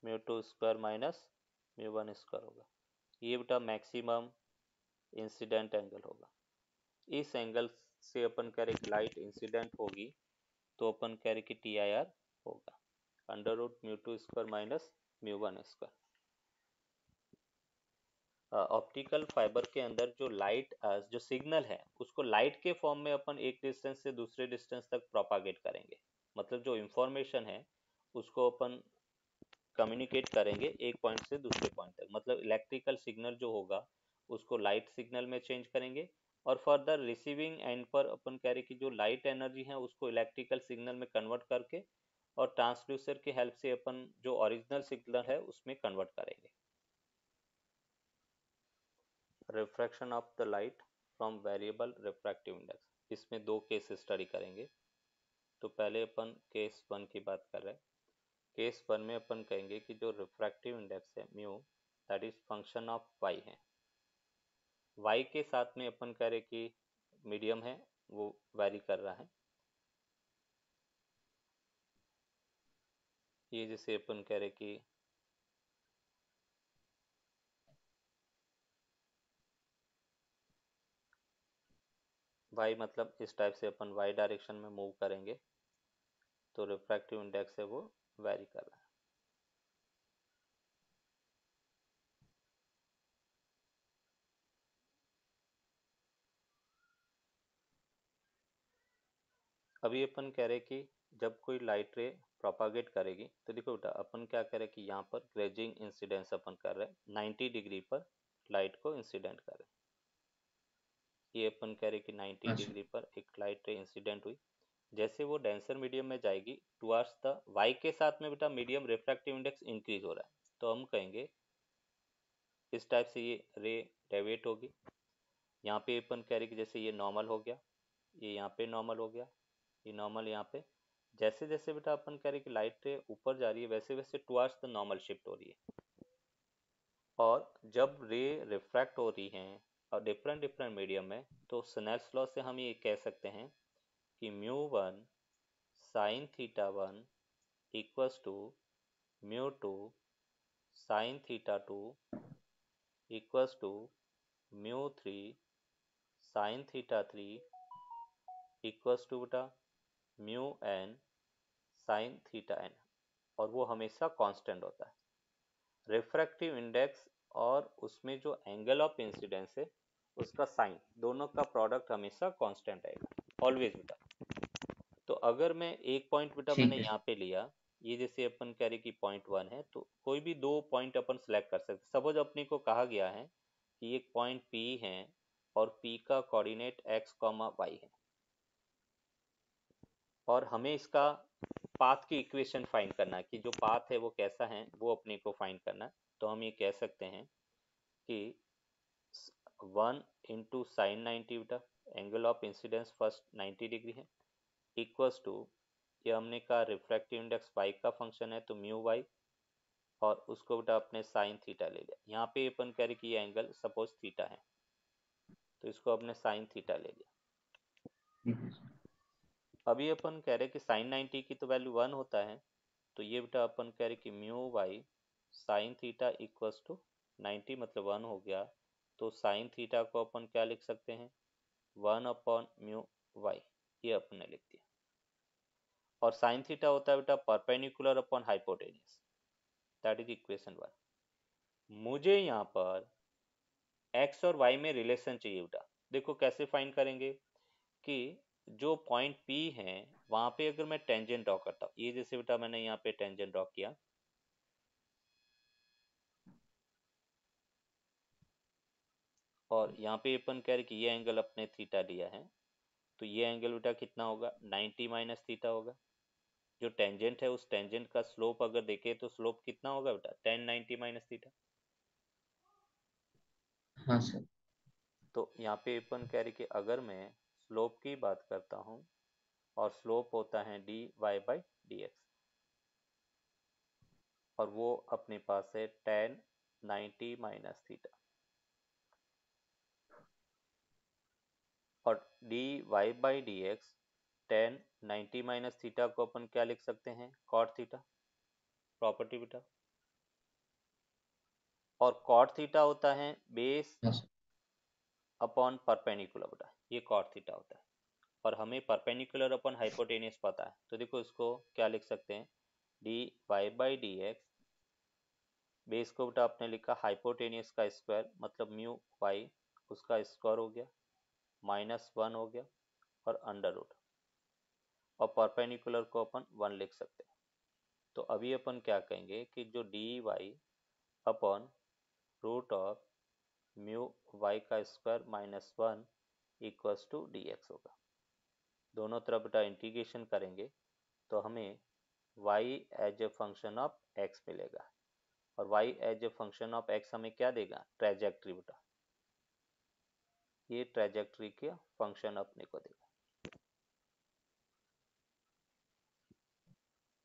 mu two square minus mu one square होगा। ये बेटा मैक्सिमम इंसिडेंट एंगल होगा। इस एंगल से अपन कह रहे कि लाइट इंसिडेंट होगी तो अपन कह रहे कि टी आई आर होगा under root mu two square minus mu one square. Optical fibre के अंदर जो लाइट जो सिग्नल है उसको लाइट के फॉर्म में अपन एक डिस्टेंस से दूसरे डिस्टेंस तक प्रोपागेट करेंगे। मतलब जो इंफॉर्मेशन है उसको अपन कम्युनिकेट करेंगे एक पॉइंट से दूसरे पॉइंट तक। मतलब इलेक्ट्रिकल सिग्नल जो होगा उसको लाइट सिग्नल में चेंज करेंगे और फर्दर रिसीविंग एंड पर अपन कह रहे कि जो लाइट एनर्जी है उसको इलेक्ट्रिकल सिग्नल में कन्वर्ट करके और ट्रांसड्यूसर की हेल्प से अपन जो ओरिजिनल सिग्नल है उसमें कन्वर्ट करेंगे। Refraction of the light from variable refractive index, इसमें दो केस स्टडी करेंगे। तो पहले अपन केस वन की बात कर रहे हैं। केस वन में अपन कहेंगे कि जो रिफ्रैक्टिव इंडेक्स है mu that is function of Y है। वाई के साथ में अपन कह रहे कि मीडियम है वो वैरी कर रहा है। ये जैसे अपन कह रहे कि वाई मतलब इस टाइप से अपन वाई डायरेक्शन में मूव करेंगे तो रिफ्रैक्टिव इंडेक्स है वो वैरी कर रहा है। अभी अपन कह रहे कि जब कोई लाइट रे प्रोपागेट करेगी तो देखो बेटा अपन क्या कह रहे कि यहाँ पर ग्रेजिंग इंसिडेंस अपन कर रहे हैं 90 डिग्री पर लाइट को इंसिडेंट कर रहे हैं। ये अपन कह रहे कि 90 हाँ सर। डिग्री पर एक लाइट रे इंसिडेंट हुई। जैसे वो डेंसर मीडियम में जाएगी टुवर्ड्स द वाई के साथ में बेटा मीडियम रिफ्रैक्टिव इंडेक्स इंक्रीज हो रहा है तो हम कहेंगे इस टाइप से ये रे डेविएट होगी। यहाँ पे अपन कह रहे कि जैसे ये नॉर्मल हो गया, ये यहाँ पे नॉर्मल हो गया, ये नॉर्मल यहाँ पे। जैसे जैसे बेटा अपन कह रहे कि लाइट ऊपर जा रही है वैसे वैसे टुवर्ड्स द नॉर्मल शिफ्ट हो रही है। और जब रे रिफ्रैक्ट हो रही हैं और डिफरेंट डिफरेंट मीडियम में तो स्नेल्स लॉ से हम ये कह सकते हैं कि mu one sine theta one equals to mu two sine theta two equals to mu three sine theta three equals to बेटा mu n sine theta n. और वो हमेशा कांस्टेंट होता है। रिफ्रैक्टिव इंडेक्स और उसमें जो एंगल ऑफ इंसिडेंस है उसका साइन दोनों का प्रोडक्ट हमेशा कांस्टेंट आएगा ऑलवेज बेटा। तो अगर मैं एक पॉइंट बेटा मैंने ठीक है। यहाँ पे लिया, ये जैसे अपन कह रहे कि पॉइंट वन है तो कोई भी दो पॉइंट अपन सेलेक्ट कर सकते। सपोज अपने को कहा गया है कि एक पॉइंट P है और P का कोऑर्डिनेट x, y है और हमें इसका पाथ की इक्वेशन फाइंड करना है कि जो पाथ है वो कैसा है वो अपने को फाइंड करना है। तो हम ये कह सकते हैं कि 1 × sin 90 बेटा angle of incidence first 90 degree है इक्वल्स टू ये हमने कहा रिफ्रैक्टिव इंडेक्स y का फंक्शन है तो म्यू वाई और उसको बेटा अपने साइन थीटा ले लिया। यहाँ पे अपन कह रहे कि ये एंगल सपोज थीटा है तो इसको अपने साइन थीटा ले लिया। ठीक है सर। अभी अपन कह रहे कि साइन 90 की तो वैल्यू 1 होता है तो ये बेटा अपन कह रहे कि mu Y sine theta equals to 90 मतलब 1 हो गया तो साइन थीटा को अपन क्या लिख सकते हैं 1 / म्यू वाई, ये अपन ने लिख दिया। और साइन थीटा होता है बेटा perpendicular upon hypotenuse, that is equation 1। मुझे यहाँ पर x और y में रिलेशन चाहिए बेटा। देखो कैसे फाइंड करेंगे कि जो पॉइंट P है वहां पे अगर मैं टेंजेंट ड्रॉ करता हूँ, ये जैसे बेटा मैंने यहाँ पे टेंजेंट ड्रॉ किया और यहाँ पे अपन कह रहे कि ये एंगल अपने थीटा लिया है तो ये एंगल बेटा कितना होगा 90 माइनस थीटा होगा। जो टेंजेंट है उस टेंजेंट का स्लोप अगर देखे तो स्लोप कितना होगा बेटा 10 90 माइनस थीटा। हाँ सर। तो यहाँ पे अपन कह रहे कि अगर मैं स्लोप की बात करता हूँ और स्लोप होता है dy by dx और वो अपने पास है tan 90 माइनस थीटा और dy by dx tan 90 minus theta को अपन क्या लिख सकते हैं cot थीटा प्रॉपर्टी बेटा और cot थीटा होता है बेस हाँ सर। अपॉन परपेंडिकुलर बेटा ये cot थीटा होता है और हमें परपेंडिकुलर अपॉन हाइपोटेनियस पता है तो देखो इसको क्या लिख सकते हैं dy by dx बेस को बेटा आपने लिखा हाइपोटेनियस का स्क्वायर मतलब म्यू वाई उसका स्क्वायर हो गया -1 हो गया और अंडर रूट और परपेंडिकुलर को अपन 1 लिख सकते हैं तो अभी अपन क्या कहेंगे कि जो d y upon root of mu y का square -1 equals to D x होगा दोनों तरफ बेटा इंटीग्रेशन करेंगे तो हमें y as a function of x मिलेगा और y as a function of x हमें क्या देगा ट्रेजेक्ट्री बेटा ये ट्रेजेक्ट्री का फंक्शन अपने को देगा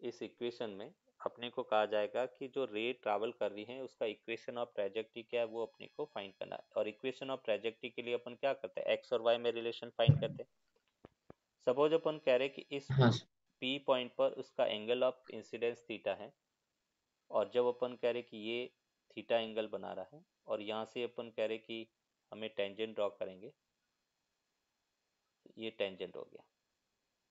इस इक्वेशन में अपने को कहा जाएगा कि जो रे ट्रैवल कर रही है उसका इक्वेशन ऑफ ट्रेजेक्ट्री क्या है वो अपने को फाइंड करना है और इक्वेशन ऑफ ट्रेजेक्ट्री के लिए अपन क्या करते हैं एक्स और वाई में रिलेशन फाइंड करते हैं सपोज अपन कह रहे कि इस हाँ सर। पी पॉइंट पर उसका एंगल ऑफ इंसिडेंस थीटा है और जब अपन कह रहे कि ये थीटा एंगल बना रहा है और यहाँ से अपन कह रहे कि हमें टेंजेंट ड्रॉ करेंगे ये टेंजेंट हो गया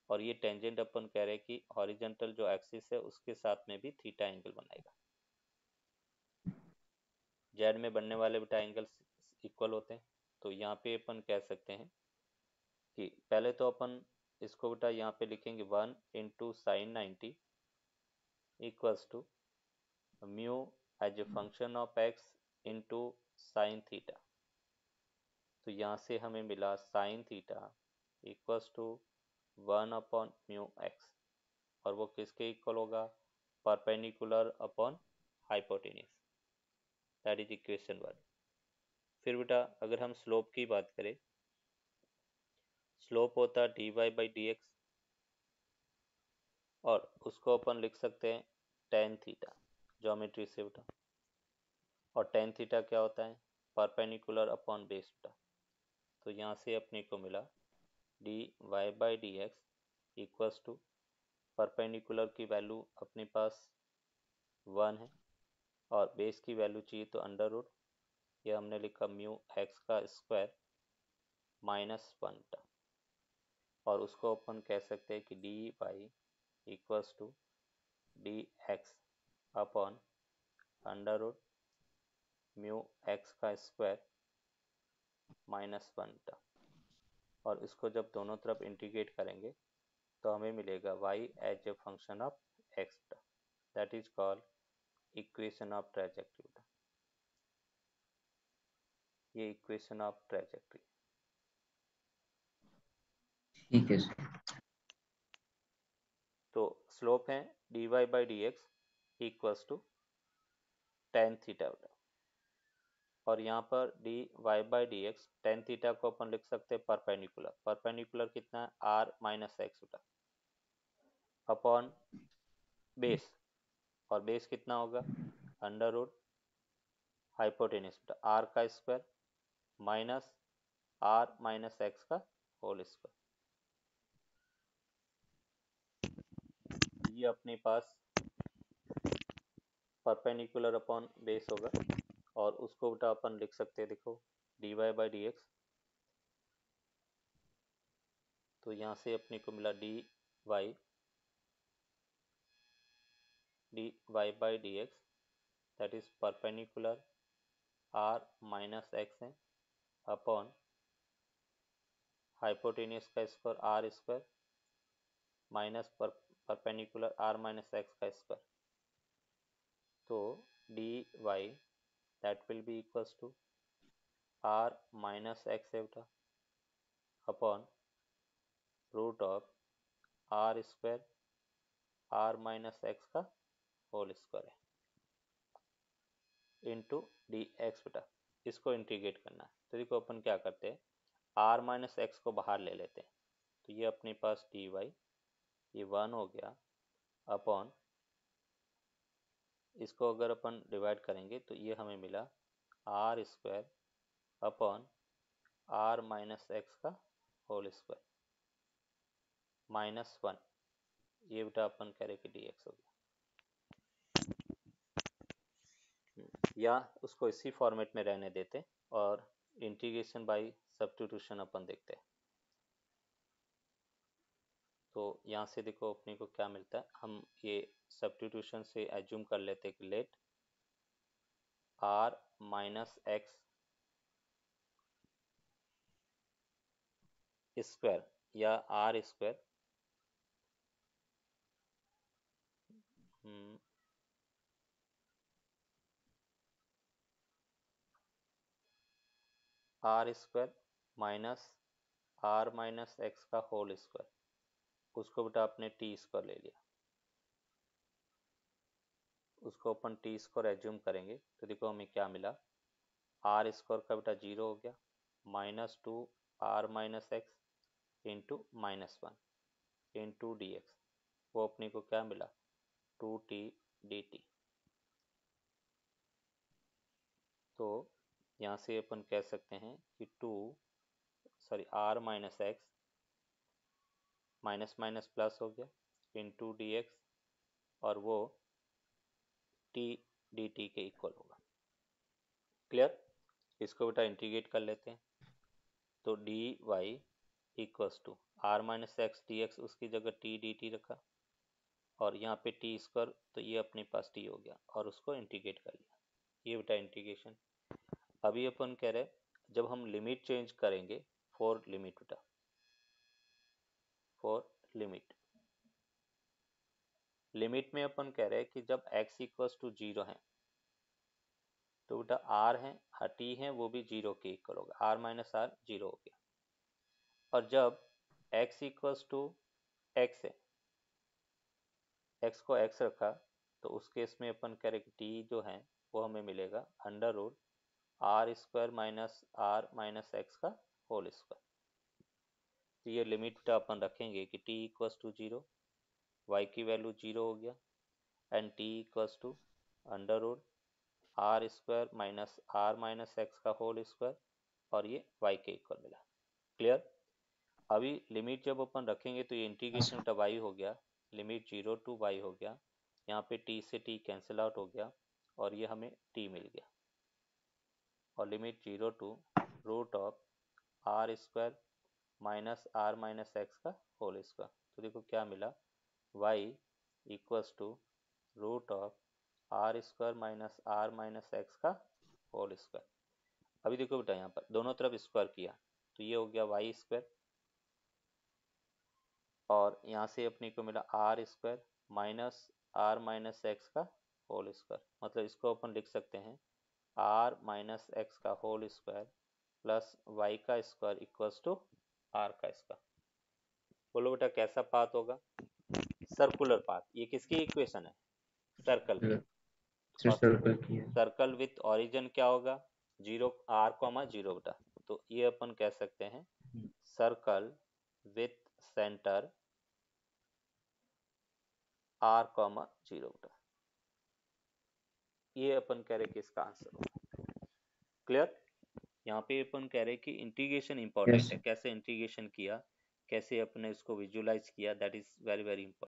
और ये टेंजेंट अपन कह रहे कि हॉरिजॉन्टल जो एक्सिस है उसके साथ में भी थीटा एंगल बनाएगा जेड में बनने वाले बेटा एंगल इक्वल होते हैं तो यहाँ पे अपन कह सकते हैं कि पहले तो अपन इसको बेटा यहाँ पे लिखेंगे 1 into sine 90 equals to mu as a function of X into sine theta तो यहाँ से हमें मिला sine theta equals to 1 upon mu X और वो किसके इक्वल होगा perpendicular upon hypotenuse that is equation 1 फिर बेटा अगर हम स्लोप की बात करें स्लोप होता dy by dx और उसको अपन लिख सकते हैं tan थीटा ज्योमेट्री से बेटा और tan थीटा क्या होता है परपेंडिकुलर अपॉन बेस बेटा तो यहाँ से अपने को मिला dy by dx equals to perpendicular की वैल्यू अपने पास 1 है और बेस की वैल्यू चाहिए तो अंडर रूट ये हमने लिखा म्यू एक्स का स्क्वायर -1 और उसको अपन कह सकते हैं कि D Y equals to D X upon under root mu X का स्क्वायर -1 और इसको जब दोनों तरफ इंटीग्रेट करेंगे तो हमें मिलेगा y as a function of x that is called equation of trajectory ये इक्वेशन ऑफ ट्रेजेक्ट्री ठीक है सर। तो स्लोप है dy by dx equals to tan theta और यहाँ पर dy by dx tan theta को अपन लिख सकते हैं परपेंडिकुलर परपेंडिकुलर कितना है r minus x upon base और बेस कितना होगा अंडर रूट हाइपोटेनियस आर का square minus are minus x का होल स्क्वायर ये अपने पास परपेंडिकुलर अपॉन बेस होगा और उसको बेटा अपन लिख सकते हैं देखो dy by dx तो यहाँ से अपने को मिला dy by dx that is perpendicular r minus X है अपॉन हाइपोटेनियस का square are square minus perpendicular r minus x का स्क्वायर तो dy that will be equals to r minus X है बेटा upon root of R square R minus x का whole square है into D X बेटा इसको integrate करना है तो देखो अपन क्या करते हैं r माइनस एक्स को बाहर ले लेते हैं तो ये अपने पास dy ये 1 हो गया अपॉन, इसको अगर अपन डिवाइड करेंगे तो ये हमें मिला R square upon R minus x का होल स्क्वायर -1, ये बेटा अपन कह रहे कि dx हो गया। या उसको इसी फॉर्मेट में रहने देते और इंटीग्रेशन बाय सब्स्टिट्यूशन अपन देखते हैं। तो यहाँ से देखो अपने को क्या मिलता है, हम ये सब्स्टिट्यूशन से एज्यूम कर लेते हैं कि let r minus x square या r square are square minus are minus x का होल स्क्वायर, उसको बेटा आपने टी स्क्वायर ले लिया, उसको अपन टी स्क्वायर एज्यूम करेंगे तो देखो हमें क्या मिला, आर स्क्वायर का बेटा 0 हो गया -2 R minus X into -1 into D X, वो अपने को क्या मिला 2t dt। तो यहाँ से अपन कह सकते हैं कि R minus X minus minus plus हो गया इंटू डी एक्स और वो टी डी टी के इक्वल होगा। क्लियर? इसको बेटा इंटीग्रेट कर लेते हैं तो D Y equals to R minus X D X, उसकी जगह टी डी टी रखा और यहाँ पे टी स्क्वायर तो ये अपने पास टी हो गया और उसको इंटीग्रेट कर लिया, ये बेटा इंटीग्रेशन। अभी अपन कह रहे जब हम लिमिट चेंज करेंगे फॉर लिमिट बेटा, फॉर लिमिट में अपन कह रहे हैं कि जब x इक्वल्स टू 0 है तो बेटा r है टी है वो भी 0 के इक्वल होगा, r माइनस r 0 हो गया। और जब x इक्वल्स टू x है, x को x रखा तो उस केस में अपन कह रहे कि t जो है वो हमें मिलेगा under root R square minus are minus x का होल स्क्वायर। तो ये लिमिट अपन रखेंगे कि t इक्वल्स टू 0, y की वैल्यू 0 हो गया and t equals to under root R square minus are minus x का होल स्क्वायर और ये y के इक्वल मिला। क्लियर? अभी लिमिट जब अपन रखेंगे तो ये इंटीग्रेशन बेटा y हो गया, लिमिट 0 टू y हो गया, यहाँ पे t से t कैंसिल आउट हो गया और ये हमें t मिल गया और limit 0 to root of R square minus are minus x का होल स्क्वायर। तो देखो क्या मिला, y equals to root of R square minus are minus x का होल स्क्वायर। अभी देखो बेटा यहाँ पर दोनों तरफ स्क्वायर किया तो ये हो गया वाई स्क्वायर और यहाँ से अपने को मिला R square minus are minus x का होल स्क्वायर, मतलब इसको अपन लिख सकते हैं आर माइनस एक्स का होल स्क्वायर प्लस वाई का स्क्वायर इक्वल्स टू आर का स्क्वायर। बोलो बेटा कैसा पाथ होगा, सर्कुलर पाथ। ये किसकी इक्वेशन है, सर्कल की। सर्कल की है। सर्कल विथ ओरिजिन क्या होगा 0 आर कॉमा 0 बेटा, तो ये अपन कह सकते हैं circle with centre R comma 0 बेटा, ये अपन कह रहे कि इसका आंसर होगा। क्लियर? यहाँ पे अपन कह रहे कि इंटीग्रेशन इंपॉर्टेंट है, कैसे इंटीग्रेशन किया, कैसे अपने इसको विजुअलाइज किया, that is very very important.